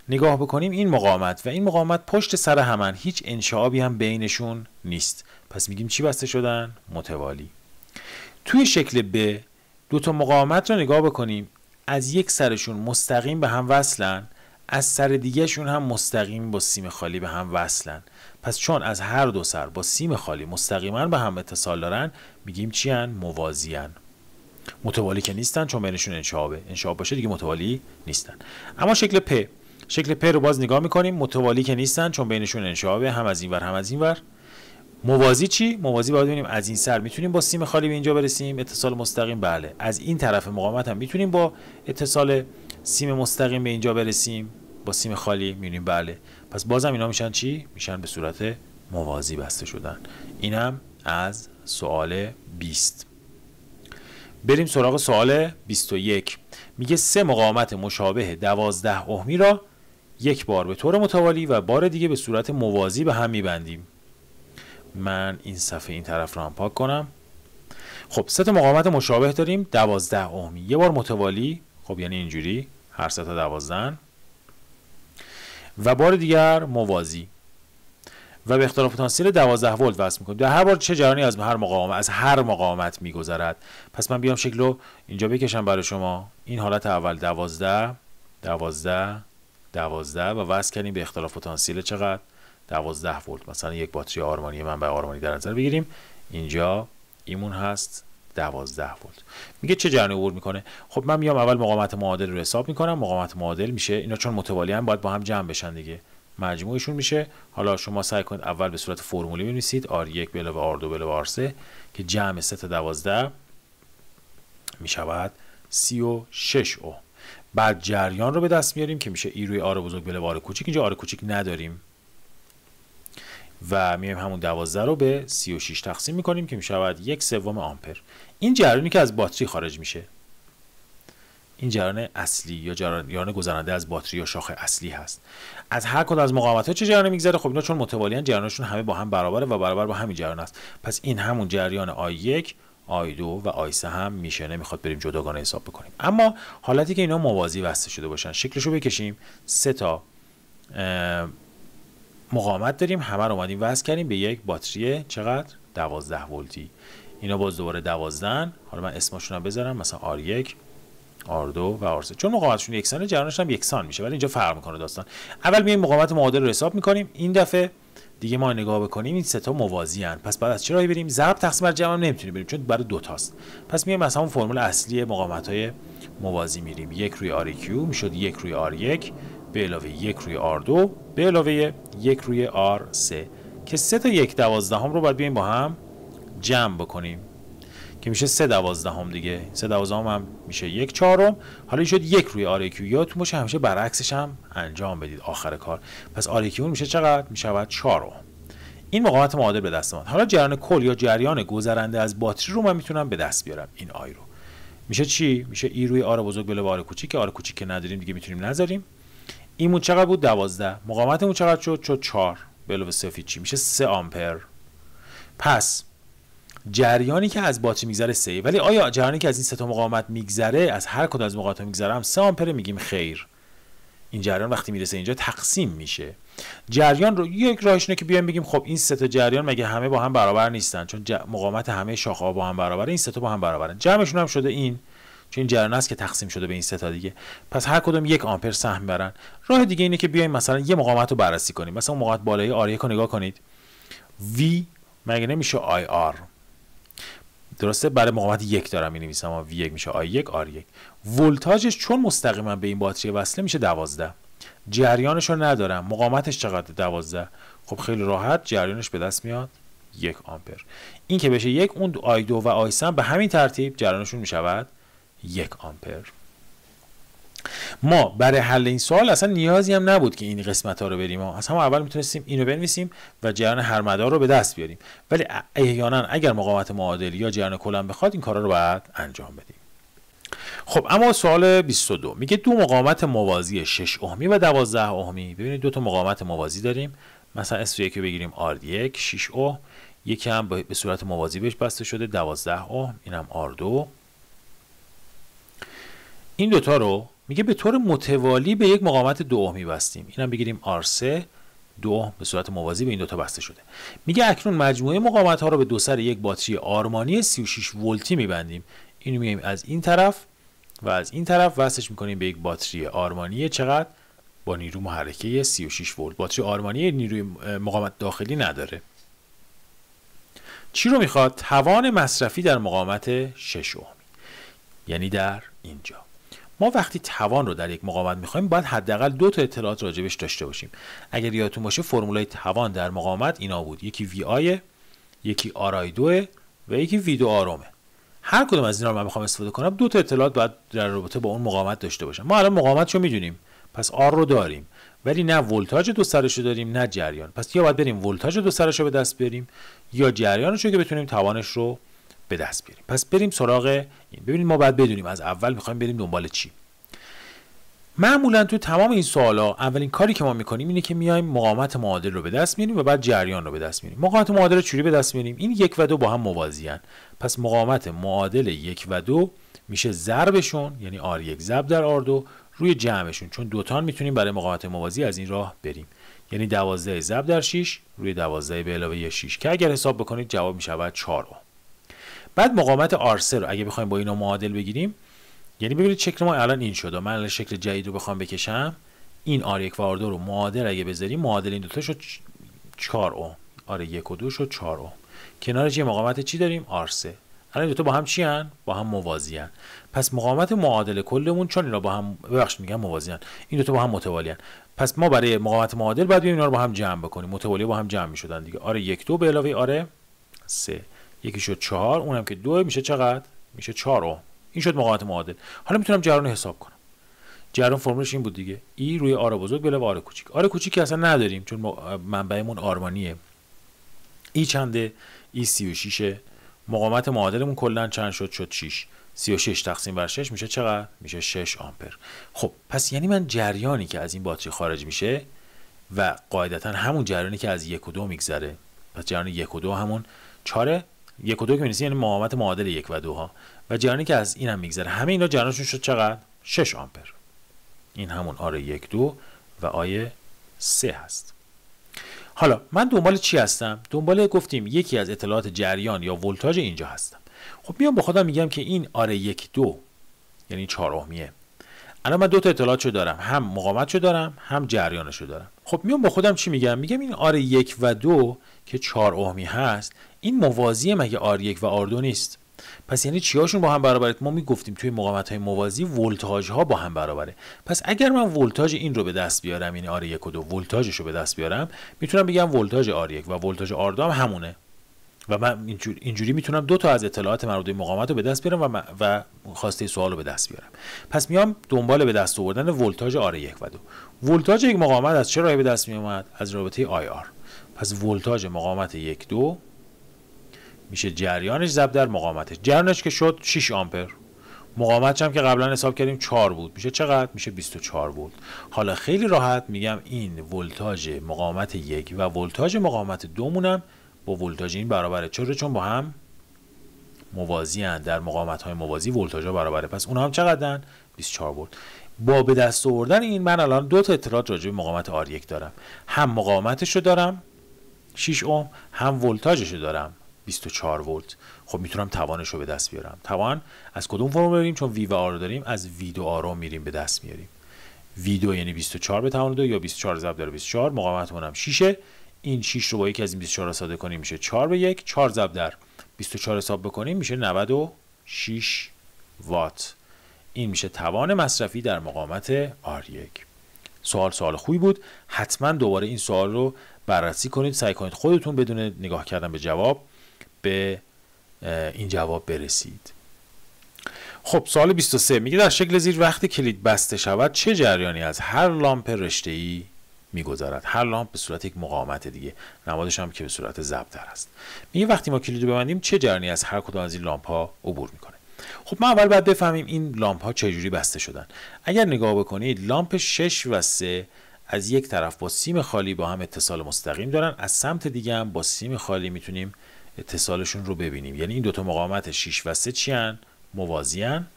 نگاه بکنیم این مقاومت و این مقاومت پشت سر همن، هیچ انشعابی هم بینشون نیست، پس میگیم چی بسته شدن؟ متوالی. توی شکل ب دو تا مقاومت رو نگاه بکنیم، از یک سرشون مستقیم به هم وصلن، از سر دیگه شون هم مستقیم با سیم خالی به هم وصلن. پس چون از هر دو سر با سیم خالی مستقیما به هم اتصال دارن میگیم چی ان؟ موازی ان. متوالی که نیستن چون بینشون انشعابه، انشعاب باشه دیگه متوالی نیستن. اما شکل پ، شکل پ رو باز نگاه میکنیم، متوالی که نیستن چون بینشون انشعابه، هم از این ور هم از این ور. موازی چی؟ موازی باید ببینیم از این سر میتونیم با سیم خالی به اینجا برسیم اتصال مستقیم، بله. از این طرف مقاومت هم میتونیم با اتصال سیم مستقیم به اینجا برسیم با سیم خالی، میبینیم بله. پس بازم اینا میشن چی؟ میشن به صورت موازی بسته شدن. اینم از سوال 20. بریم سراغ سوال 21. میگه سه مقاومت مشابه 12 ohmi را یک بار به طور متوالی و بار دیگه به صورت موازی به هم میبندیم. من این صفحه این طرف رو هم پاک کنم. خب سه تا مقاومت مشابه داریم 12 ohmi، یه بار متوالی، خب یعنی اینجوری هر سه تا 12 و بار دیگر موازی و به اختلاف پتانسیل 12 ولت وصل می‌کنیم. در هر بار چه جریانی از هر مقاومت می‌گذرد. پس من بیام شکل رو اینجا بکشم برای شما. این حالت اول 12 12 12 و وصل کردیم به اختلاف پتانسیل چقدر 12 ولت. مثلا یک باتری آرمانی منبع آرمانی در نظر بگیریم، اینجا ایمون هست 12 ولت. میگه چه جریانی عبور میکنه؟ خب من میام اول مقاومت معادل رو حساب میکنم. مقاومت معادل میشه اینا چون متوالی هم باید با هم جمع بشن دیگه، مجموعشون میشه. حالا شما سعی کنید اول به صورت فرمولی بنویسید R1 به علاوه R2 به علاوه R3 که جمع 3 تا 12 میشود 36 اوم. بعد جریان رو به دست میاریم که میشه ای روی آر بزرگ به علاوه آر کوچیک. اینجا آر کوچیک نداریم و میایم همون 12 رو به 36 تقسیم میکنیم که میشود 1/3 آمپر. این جریانی که از باتری خارج میشه، این جریان اصلی یا جریان گذرنده از باتری یا شاخه اصلی هست. از هر کدوم از مقاومت‌ها چه جریانی میگذره؟ خب اینا چون متوالیان جریانشون همه با هم برابره و برابر با همین جریان است. پس این همون جریان I1 I2 و I3 هم میشه، نمیخواد بریم جداگانه حساب بکنیم. اما حالتی که اینا موازی وصل شده باشن، شکلشو بکشیم. 3 تا مقاومت داریم، همه رو اومدیم وصل کردیم به یک باتری چقدر 12 ولتی. اینا باز دوباره 12. حالا من اسمشون رو بذارم، مثلا R1 R2 و R3. چون مقاومتشون یکسانه جریانش هم یکسان میشه، ولی اینجا فرق میکنه داستان. اول میایم مقاومت معادل رو حساب میکنیم. این دفعه دیگه ما نگاه بکنیم این سه تا موازی ان. پس بعد از چه راهی بریم؟ ضرب تقسیم بر جمع نمیتونیم بریم چون برای دو تاست. پس میایم از همون فرمول اصلی مقاومت‌های موازی میریم. 1 روی RQ میشد 1 روی R1 به علاوه 1 روی R2 به علاوه 1 روی R3 که 3 تا 1/12 رو باید بیایم با هم جمع بکنیم که میشه 3/12 دیگه. 3/12 هم میشه 1/4. حالا این شد 1 روی RQ. یادتون باشه همیشه برعکسش هم انجام بدید آخر کار. پس RQ میشه چقدر؟ میشود 4 اوم. این مقاومت معادل به دست اومد. حالا جریان کل یا جریان گذرنده از باتری رو من میتونم به دست بیارم. این آی رو میشه چی؟ میشه ای روی آر بزرگ به علاوه آر کوچیک که آر کوچیک که نداریم دیگه میتونیم نذاریم. اینمون چقدر بود؟ 12. مقاومتمون چقدر شد 4 به علاوه 0 چی میشه 3 آمپر. پس جریانی که از باتری میگذره 3، ولی آیا جریانی که از این سه تا مقاومت میگذره از هر کدوم از مقاومت‌ها میگذره هم 3 آمپر؟ میگیم خیر. این جریان وقتی میرسه اینجا تقسیم میشه. جریان رو یک راهش اینه که بیایم بگیم خب این سه تا جریان مگه همه با هم برابر نیستن؟ چون مقاومت همه شاخه‌ها با هم برابره، این سه تا با هم برابرن. جمعشون هم شده این، چون این جریان است که تقسیم شده به این سه تا دیگه. پس هر کدوم 1 آمپر سهم برن. راه دیگه اینه که بیایم مثلا یه مقاومت رو بررسی کنیم. مثلا مقاومت بالایی R1 رو نگاه کنید. V مگه نمیشه IR؟ درسته؟ برای مقاومت 1 دارم می‌نویسم و V1 میشه I1 R1. ولتاژش چون مستقیما به این باتری وصله میشه 12. جریانش رو ندارم. مقاومتش چقدر؟ 12. خب خیلی راحت جریانش به دست میاد 1 آمپر. این که بشه 1، اون I2 و I3 به همین ترتیب جریانشون میشود 1 آمپر. ما برای حل این سوال اصلا نیازی هم نبود که این قسمت ها رو بریم. از همون اول میتونستیم اینو بنویسیم و جریان هر مدار رو به دست بیاریم. ولی احیانا اگر مقاومت معادل یا جریان کلم بخواد این کارا رو باید انجام بدیم. خب اما سوال 22 میگه دو مقاومت موازی 6 اومی و 12 اومی. ببینید دو تا مقاومت موازی داریم. مثلا S1 رو بگیریم R1 6 اوم، یکی هم به صورت موازی بهش بسته شده 12 اوم، اینم R2. این دوتا رو میگه به طور متوالی به یک مقاومت 2 اومی بستیم. اینم بگیریم R3 2 اوم به صورت موازی به این دوتا بسته شده. میگه اکنون مجموعه مقاومت ها رو به دو سر یک باتری آرمانی 36 ولتی میبندیم. اینو میایم از این طرف و از این طرف وصلش میکنیم به یک باتری آرمانی چقدر؟ با نیرو محرکه 36 ولت. باتری آرمانی نیروی مقاومت داخلی نداره. چی رو میخواد؟ توان مصرفی در مقاومت 6 اومی. یعنی در اینجا ما وقتی توان رو در یک مقاومت میخوایم باید حداقل 2 تا اطلاعات راجبش داشته باشیم. اگر یادتون باشه فرمولای توان در مقاومت اینا بود. یکی VI، یکی RI2 و یکی V2 آرومه. هر کدوم از اینا رو من بخوام استفاده کنم 2 تا اطلاعات باید در رابطه با اون مقاومت داشته باشم. ما الان مقاومتشو میدونیم، پس R رو داریم، ولی نه ولتاژ دو سرشو داریم نه جریان. پس یا باید بریم ولتاژ دو سرشو به دست بیاریم یا جریانشو که بتونیم توانش رو به دست بیاریم. پس بریم سراغ این. ببینید ما باید بدونیم از اول میخوایم بریم دنبال چی. معمولا تو تمام این سوالا اولین کاری که ما میکنیم اینه که میایم مقاومت معادل رو به دست میاریم و بعد جریان رو به دست میاریم. مقاومت معادل رو چوری به دست میاریم؟ این 1 و 2 با هم موازی ان. پس مقاومت معادل 1 و 2 میشه ضربشون، یعنی R1 ضرب در R2 روی جمعشون، چون دوتان میتونیم برای مقاومت موازی از این راه بریم. یعنی 12 ضرب در 6 روی 12 به علاوه 6 که اگر حساب بکنید جواب میشه 4 اوم. بعد مقاومت R3 رو اگه بخوایم با اینا معادل بگیریم یعنی ببینید شکل ما الان این شده. من الان شکل جدید رو بخوام بکشم، این R1 و R2 رو معادل اگه بذاریم، معادل این دوتا شد 4 اوم. R1 و 2 شد 4 اوم. کنارش یه مقاومت چی داریم؟ R3. الان این دوتا با هم چی هن؟ با هم موازی هن. پس مقاومت معادل کلمون، چون اینا با هم، ببخشید میگم موازی هن، این دوتا با هم متوالی هن، پس ما برای مقاومت معادل باید اینا رو با هم جمع بکنیم. متوالی با هم جمع میشدن دیگه. R1 2 به علاوه R3، یکی شد 4، اونم که 2 میشه چقدر؟ میشه 4 اوم. این شد مقاومت معادل. حالا میتونم جریان رو حساب کنم. جریان فرمولش این بود دیگه، ای روی آر بزرگ به علاوه آر کوچیک. آر کوچیک که اصلا نداریم چون منبعمون آرمانیه. ای چنده؟ ای 36. مقاومت معادلمون کلا چند شد 6. 36 تقسیم بر 6 میشه چقدر؟ میشه 6 آمپر. خب پس یعنی من جریانی که از این باتری خارج میشه و قاعدتا همون جریانی که از 1 و 2 میگذره، پس جریان 1 و 2 همون 4 1 و 2 که می‌نویسیم یعنی مقاومت معادل 1 و 2 ها، و جریانی که از اینم میگذره، همه اینا جریانشون شد چقدر؟ 6 آمپر. این همون R1 2 و I3 هست. حالا من دنبال چی هستم؟ دنبال گفتیم یکی از اطلاعات جریان یا ولتاژ اینجا هستم. خب میام با خودم میگم که این R1 2 یعنی 4 اومیه. الان من دو تا اطلاعاتشو دارم، هم مقاومتشو دارم، هم جریانشو دارم. خب میام با خودم چی میگم؟ میگم این R1 و 2 که 4 اومی هست، این موازی مگه R1 و R2 نیست؟ پس یعنی چیاشون با هم برابره؟ ما میگفتیم توی مقاومت‌های موازی ولتاژها با هم برابره. پس اگر من ولتاژ این رو به دست بیارم، یعنی R1 و 2 ولتاژش رو به دست بیارم، میتونم بگم ولتاژ R1 و ولتاژ R2 هم همونه. و من اینجوری میتونم دو تا از اطلاعات مربوط به مقاومت رو به دست بیارم و خواسته سوال رو به دست بیارم. پس میام دنبال به دست آوردن ولتاژ R1 و 2. ولتاژ یک مقاومت از چه راهی به دست میومد؟ از رابطه IR. پس ولتاژ مقاومت 1 2 میشه جریانش ضرب در مقاومتش. جریانش که شد 6 آمپر. مقاومتش هم که قبلا حساب کردیم 4 بود. میشه چقدر؟ میشه 24 ولت. حالا خیلی راحت میگم این ولتاژ مقاومت 1 و ولتاژ مقاومت 2 مونم با ولتاژ این برابره. چون با هم موازی ان. در مقاومت‌های موازی ولتاژها برابره. پس اونها هم چقدرن؟ 24 ولت. با به دست آوردن این من الان دو تا اطلاعات راجع به مقاومت R1 دارم. هم مقاومتش رو دارم 6 اوم، هم ولتاژش رو دارم 24 ولت. خب میتونم توانش رو به دست بیارم. توان از کدوم فرم بریم؟ چون وی و آر رو داریم، از وی 2 آر رو میریم به دست میاریم. وی 2 یعنی 24 به توان 2 یا 24 ضرب در 24. مقاومتمون هم 6. این 6 رو با یکی از این 24 رو ساده کنیم میشه 4 به 1. 4 ضرب در 24 حساب بکنیم میشه 96 وات. این میشه توان مصرفی در مقاومت R1. سوال خوبی بود. حتما دوباره این سوال رو بررسی کنید. سعی کنید خودتون بدون نگاه کردن به جواب به این جواب برسید. خب سوال 23 میگه در شکل زیر وقتی کلید بسته شود چه جریانی از هر لامپ رشته‌ای میگذرد؟ هر لامپ به صورت یک مقاومت دیگه، نمادش هم که به صورت ضرب‌در است. میگه وقتی ما کلید رو ببندیم چه جریانی از هر کدام از این لامپ ها عبور میکنه؟ خب ما اول باید بفهمیم این لامپ ها چجوری بسته شدن. اگر نگاه بکنید لامپ 6 و 3 از یک طرف با سیم خالی با هم اتصال مستقیم دارن، از سمت دیگه هم با سیم خالی میتونیم اتصالشون رو ببینیم. یعنی این دوتا مقاومت 6 و 3 چی ان؟ موازی ان.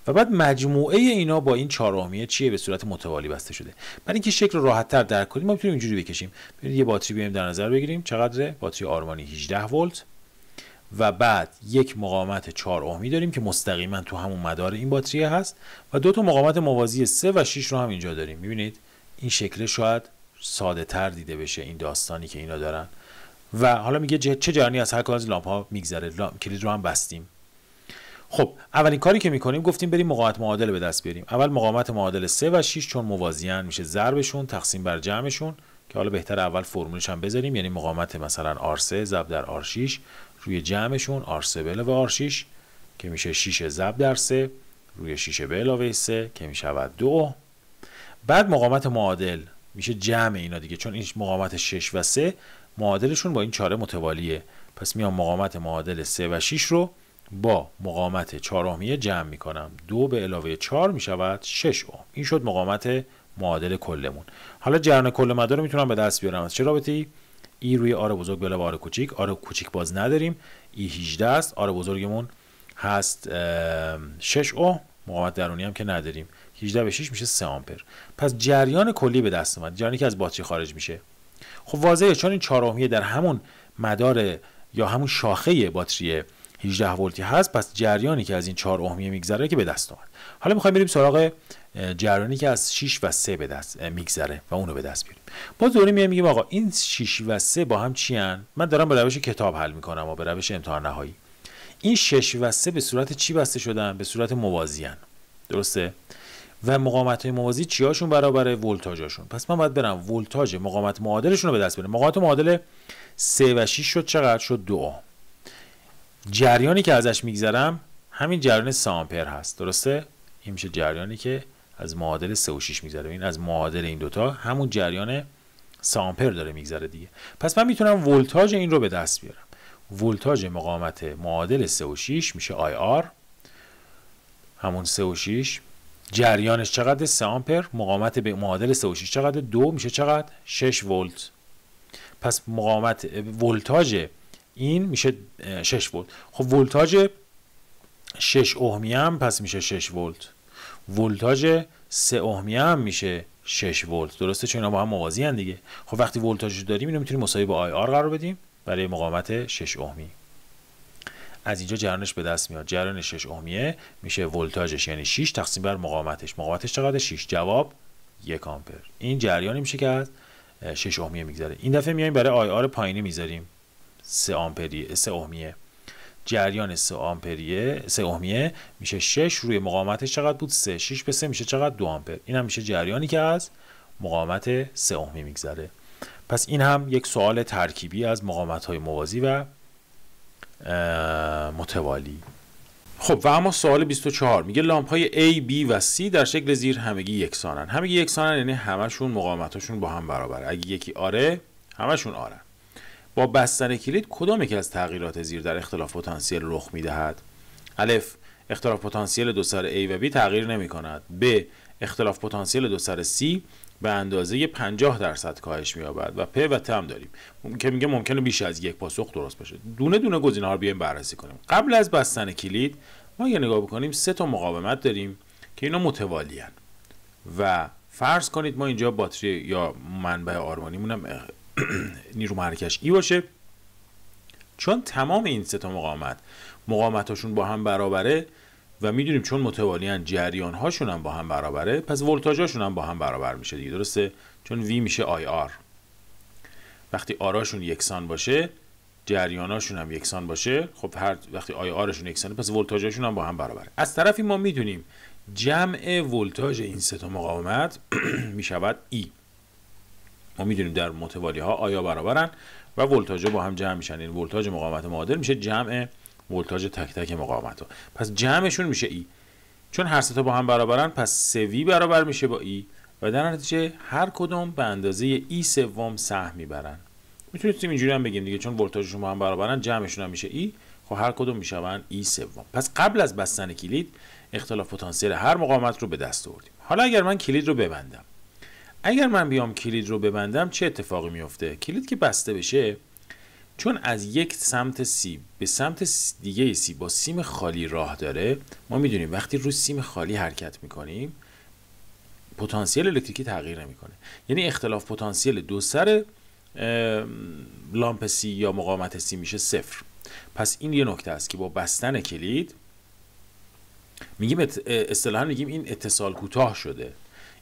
و بعد مجموعه اینا با این 4 اومیه چیه؟ به صورت متوالی بسته شده. برای اینکه شکل رو راحت‌تر درک کنیم ما میتونیم اینجوری بکشیم. ببینید یه باتری بیایم در نظر بگیریم. چقدره؟ باتری آرمانی 18 ولت و بعد یک مقاومت 4 اومی داریم که مستقیما تو همون مدار این باتری هست و دو تا مقاومت موازی 3 و 6 رو هم اینجا داریم. می‌بینید این شکل شاید ساده‌تر دیده بشه این داستانی که اینا دارن. و حالا میگه چه جریانی از هر کدوم از لامپ‌ها میگذره. کلید رو هم بستیم. خب اولین کاری که میکنیم گفتیم بریم مقاومت معادل به دست بیاریم. اول مقاومت معادل 3 و 6 چون موازیان میشه ضربشون تقسیم بر جمعشون، که حالا بهتر اول فرمولش هم بذاریم. یعنی مقاومت مثلا R3 ضرب در R6 روی جمعشون R3 به علاوه R6 که میشه 6 ضرب در 3 روی 6 به علاوه 3 که میشه 2. بعد مقاومت معادل میشه جمع اینا دیگه، چون این مقاومت 6 و 3 معادلشون با این 4 متوالیه. پس میام مقاومت معادل 3 و 6 رو با مقاومت 4 اومیه جمع میکنم. 2 به علاوه 4 میشود 6 اوم. این شد مقاومت معادل کلمون. حالا جریان کل مدار رو میتونم به دست بیارم. از چه رابطه‌ای؟ ای روی آر بزرگ به علاوه آر کوچیک. آر کوچیک باز نداریم. ای 18 است. آر بزرگمون هست 6 اوم. مقاومت درونی هم که نداریم. 18 به 6 میشه 3 آمپر. پس جریان کلی به دست اومد. جریانی که از باتری خارج میشه. خب واضحه چون این 4 اومیه در همون مدار یا همون شاخه باتری 18 ولتی هست، پس جریانی که از این 4 ohmiه میگذره که به دست اومد. حالا میخوایم بریم سراغ جریانی که از 6 و 3 به دست میگذره و اونو به دست بیاریم. باز دوباره میگیم آقا این 6 و 3 با هم چی ان؟ من دارم به روش کتاب حل میکنم و به روش امتحان نهایی. این 6 و 3 به صورت چی بسته شدن؟ به صورت موازی ان. درسته؟ و مقاومت‌های موازی چیاشون برابره؟ ولتاژاشون. پس من باید برم ولتاژ مقاومت معادلشون رو به دست بیارم. مقاومت معادل 3 و 6 شد چقدر؟ شد 2 اوم. جریانی که ازش میگذرم همین جریان 3 آمپر هست. درسته؟ این میشه جریانی که از معادل 3 و 6 میگذره. این از معادل این دوتا همون جریان 3 آمپر داره میگذره دیگه. پس من میتونم ولتاژ این رو به دست بیارم. ولتاژ مقاومت معادل 3 و 6 میشه IR، همون 3 و 6. جریانش چقدر؟ 3 آمپر. مقاومت به معادل 3 و 6 چقدر؟ 2 میشه چقدر؟ 6 ولت. پس مقاومت ولتاژ این میشه 6 ولت. خب ولتاژ 6 ohmi هم پس میشه 6 ولت. ولتاژ 3 ohmi هم میشه 6 ولت. درسته؟ چون اینا با هم موازی ان دیگه. خب وقتی ولتاژ داریم اینو میتونیم مساوی با IR قرار بدیم برای مقاومت 6 ohmi. از اینجا جریانش به دست میاد. جریان 6 ohmiه میشه ولتاژش یعنی 6 تقسیم بر مقاومتش. مقاومتش چقدر؟ 6. جواب 1 آمپر. این جریانی میشه که از 6 ohmiه میگذره. این دفعه میایم برای IR پایینی میذاریم 3 آمپریه 3 ohmiه. جریان 3 آمپریه 3 ohmiه میشه 6 روی مقاومتش چقدر بود؟ 3. 6 به 3 میشه چقدر؟ 2 آمپر. این هم میشه جریانی که از مقاومت 3 ohmi میگذره. پس این هم یک سوال ترکیبی از مقاومت‌های موازی و متوالی. خب و اما سوال 24 میگه لامپ‌های A، B و C در شکل زیر همگی یکسانن. همگی یکسانن یعنی همشون مقاومتاشون با هم برابره. اگه یکی آره همشون آره. با بستن کلید کدام یکی از تغییرات زیر در اختلاف پتانسیل رخ میدهد؟ الف، اختلاف پتانسیل دو سر A و B تغییر نمی کند. ب، اختلاف پتانسیل دو سر C به اندازه 50% کاهش می‌یابد. و پ و ت هم داریم که میگه ممکنه بیش از یک پاسخ درست باشه. دونه دونه گزینه‌ها رو بیایم بررسی کنیم. قبل از بستن کلید ما یه نگاه بکنیم 3 تا مقاومت داریم که اینا متوالی ان و فرض کنید ما اینجا باتری یا منبع آرمانیمون هم نیرو محرکش ای باشه. چون تمام این 3 تا مقاومتاشون با هم برابره و میدونیم چون متوالی ان جریان هاشون هم با هم برابره، پس ولتاژاشون هم با هم برابر میشه دیگه. درسته؟ چون V میشه IR. وقتی آراشون یکسان باشه جریاناشون هم یکسان باشه، خب هر وقتی IRشون یکسانه پس ولتاژاشون هم با هم برابره. از طرفی ما میدونیم جمع ولتاژ این 3 تا مقاومت میشود E. ما میدونیم در متوالی ها آیا برابرن و ولتاژ با هم جمع میشن. این ولتاژ مقاومت معادل میشه جمع ولتاژ تک تک مقاومت ها. پس جمعشون میشه ای. چون هر سه تا با هم برابرن پس 3V برابر میشه با ای و در نتیجه هر کدوم به اندازه ای سوم سهم میبرن. میتونیم اینجوری هم بگیم دیگه، چون ولتاژشون با هم برابرن جمعشون هم میشه ای. خب هر کدوم میشون ای سوم. پس قبل از بستن کلید اختلاف پتانسیل هر مقاومت رو به دست آوردیم. حالا اگر من کلید رو ببندم، اگر من بیام کلید رو ببندم چه اتفاقی میفته؟ کلید که بسته بشه، چون از یک سمت سی به سمت دیگه سی با سیم خالی راه داره، ما میدونیم وقتی روی سیم خالی حرکت میکنیم پتانسیل الکتریکی تغییر نمیکنه. یعنی اختلاف پتانسیل دو سر لامپ سی یا مقاومت سی میشه 0. پس این یه نکته است که با بستن کلید میگیم اصطلاحاً میگیم این اتصال کوتاه شده.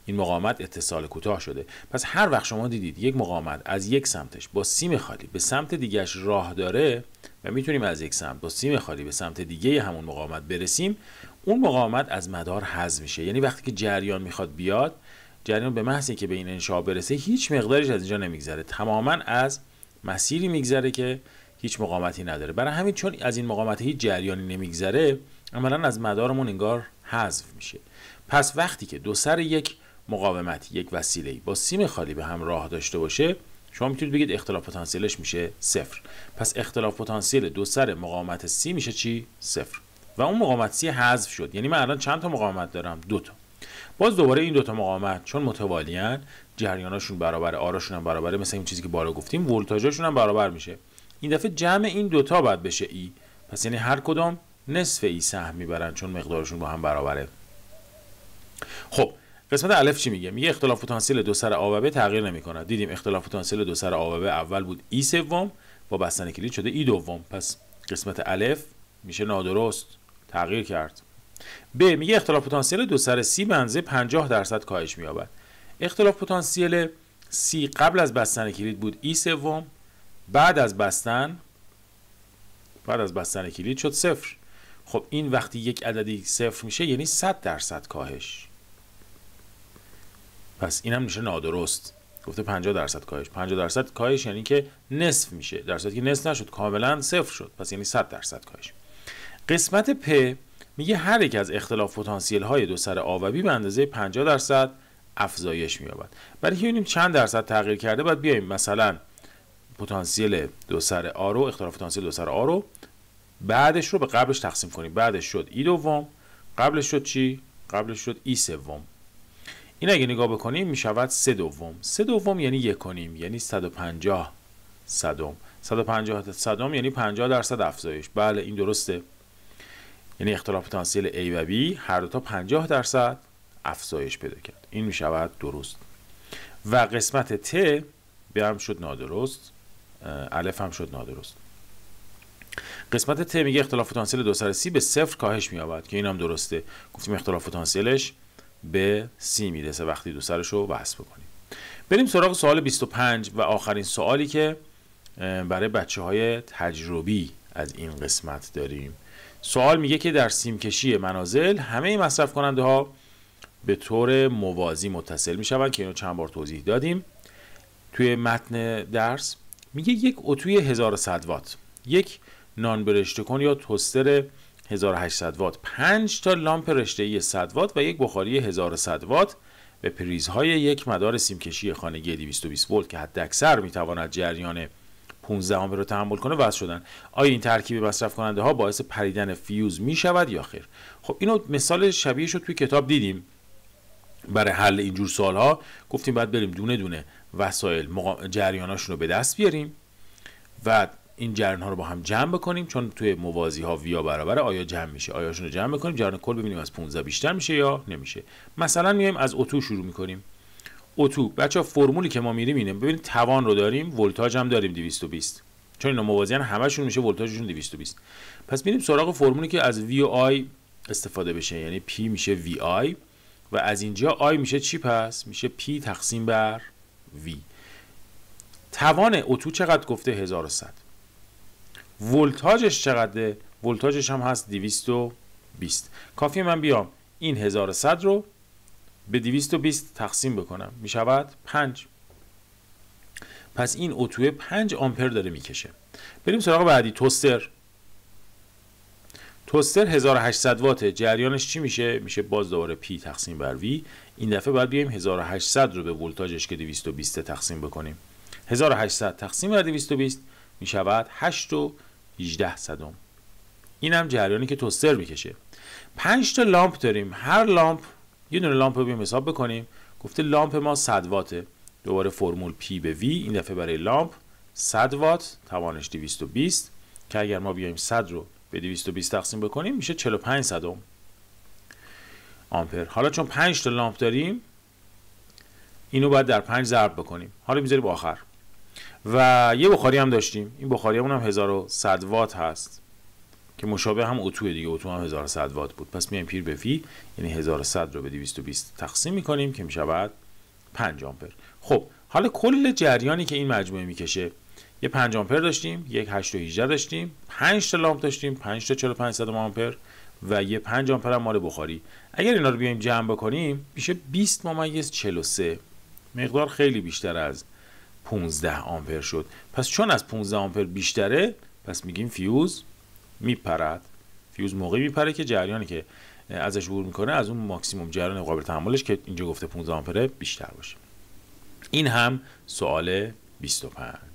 این مقاومت اتصال کوتاه شده. پس هر وقت شما دیدید یک مقاومت از یک سمتش با سیم خالی به سمت دیگهش راه داره و میتونیم از یک سمت با سیم خالی به سمت دیگه همون مقاومت برسیم، اون مقاومت از مدار حذف میشه. یعنی وقتی که جریان میخواد بیاد، جریان به محض اینکه به این انشعاب برسه هیچ مقداریش از اینجا نمیگذره، تماما از مسیری میگذره که هیچ مقاومتی نداره. برای همین چون از این مقاومت هیچ جریانی نمیگذره، عملاً از مدارمون انگار حذف میشه. پس وقتی که دو سر یک مقاومت، یک وسیله با سیم خالی به هم راه داشته باشه، شما میتونید بگید اختلاف پتانسیلش میشه 0. پس اختلاف پتانسیل دو سر مقاومت سی میشه چی؟ 0. و اون مقاومت سی حذف شد. یعنی من الان چند تا مقاومت دارم؟ 2 تا. باز دوباره این 2 تا مقاومت چون متوالیان، جریاناشون برابره، آراشون هم برابره، مثل این چیزی که بالا گفتیم، ولتاژشون هم برابر میشه. این دفعه جمع این 2 تا باید بشه ای. پس یعنی هر کدوم نصف ای سهم میبرن چون مقدارشون با هم برابره. خب قسمت الف چی میگه؟ میگه اختلاف پتانسیل دو سر آ و ب تغییر نمیکنه. دیدیم اختلاف پتانسیل دو سر آ و ب اول بود ای سوم، با بستن کلید شده ای دوم. پس قسمت الف میشه نادرست، تغییر کرد. ب میگه اختلاف پتانسیل دو سر C به اندازه 50% کاهش می‌یابد. اختلاف پتانسیل C قبل از بستن کلید بود E3، بعد از بستن کلید شد 0. خب این وقتی یک عددی 0 میشه یعنی 100% کاهش، پس اینم میشه نادرست. گفته 50% کاهش، 50% کاهش یعنی که نصف میشه، در صورتی که نصف نشد، کاملا 0 شد، پس یعنی 100% کاهش. قسمت پ میگه هر یک از اختلاف پتانسیل های دو سر آ و بی به اندازه 50% افزایش می‌یابد. برای اینکه ببینیم چند درصد تغییر کرده باید بیایم مثلا پتانسیل دو سر آ رو، اختلاف پتانسیل دو سر آ رو بعدش رو به قبلش تقسیم کنیم. بعدش شد ای دوم، قبلش شد چی؟ قبلش شد ای سوم. این اگه نگاه بکنیم میشود 3 دوم. 3 دوم یعنی 1 و نیم، یعنی 150 صدم. 150 صدم یعنی 50% افزایش. بله این درسته. یعنی اختلاف پتانسیل A و B هر دو تا 50% افزایش پیدا کرد. این میشود درست. و قسمت ت به هم شد نادرست، الف هم شد نادرست. قسمت ت میگه اختلاف پتانسیل دو سر C به 0 کاهش می‌یابد، که این هم درسته. گفتیم اختلاف پتانسیلش به C میرسه وقتی دو سرش رو وصل بکنیم. بریم سراغ سوال 25 و آخرین سوالی که برای بچه‌های تجربی از این قسمت داریم. سوال میگه که در سیمکشی منازل همه مصرف کننده ها به طور موازی متصل میشوند، که اینو چند بار توضیح دادیم توی متن درس. میگه یک اتوی 1100 وات، یک نان برشته کن یا توستر 1800 وات، 5 تا لامپ رشته‌ای 100 وات و یک بخاری 1100 وات به پریزهای یک مدار سیمکشی خانگی 220 ولت که حداکثر میتواند جریان 15 آمپر رو تحمل کنه وصل شدن. آیا این ترکیب مصرف کننده ها باعث پریدن فیوز می شود یا خیر؟ خب اینو مثال شبیه شد توی کتاب دیدیم. برای حل اینجور سوال ها گفتیم باید بریم دونه دونه وسایل جریاناشون رو به دست بیاریم و این جریان ها رو با هم جمع بکنیم، چون توی موازی ها ویا برابره. آیا جمع میشه؟ آیاشون رو جمع بکنیم، جریان کل ببینیم از 15 بیشتر میشه یا نمیشه. مثلا میایم از اتو شروع میکنیم. اتو بچا فرمولی که ما میریم اینه، ببینید توان رو داریم، ولتاژ هم داریم 220، چون اینا موازیان همشون میشه ولتاژشون 220. پس میریم سراغ فرمولی که از وی و آی استفاده بشه، یعنی پی میشه وی آی و از اینجا آی میشه چی؟ پس میشه پی تقسیم بر وی. توان اتو چقدر گفته؟ 1100. ولتاژش چقدره؟ ولتاژش هم هست 220. کافیه من بیام این 1100 رو به 220 تقسیم بکنم، میشود 5. پس این اتوی 5 آمپر داره میکشه. بریم سراغ بعدی. توستر 1800 واته، جریانش چی میشه؟ میشه باز دوباره پی تقسیم بر وی. این دفعه باید بیایم 1800 رو به ولتاژش که 220 تقسیم بکنیم. 1800 تقسیم بر 220 میشود 8 و 18 صدم. این هم جریانی که توستر میکشه. 5 تا لامپ داریم، هر لامپ یه دونه لامپ رو بیایم حساب بکنیم. گفته لامپ ما 100 واته، دوباره فرمول پی به وی، این دفعه برای لامپ 100 وات توانش 220 که اگر ما بیایم 100 رو به 220 تقسیم بکنیم میشه 45 صدم آمپر. حالا چون 5 تا لامپ داریم اینو باید در 5 ضرب بکنیم. حالا میذاریم آخر. و یه بخاری هم داشتیم، این بخاریمون هم 1100 وات هست که مشابه هم اتوه دیگه، اتو هم 1100 وات بود. پس میایم پیر به فی، یعنی 1100 رو به 220 تقسیم میکنیم که میشود 5 آمپر. خب حالا کل جریانی که این مجموعه میکشه، یه 5 آمپر داشتیم، یک 8 و 18 داشتیم، 5 تا لامپ داشتیم، 5 تا 45 صدم آمپر و یه 5 آمپر هم مال بخاری. اگر اینا رو بیایم جمع بکنیم میشه 20 ممیز 43. مقدار خیلی بیشتر از 15 آمپر شد. پس چون از 15 آمپر بیشتره، پس میگیم فیوز میپرد. فیوز موقعی میپره که جریانی که ازش عبور میکنه از اون ماکسیموم جریان قابل تحملش که اینجا گفته 15 آمپره بیشتر باشه. این هم سوال 25.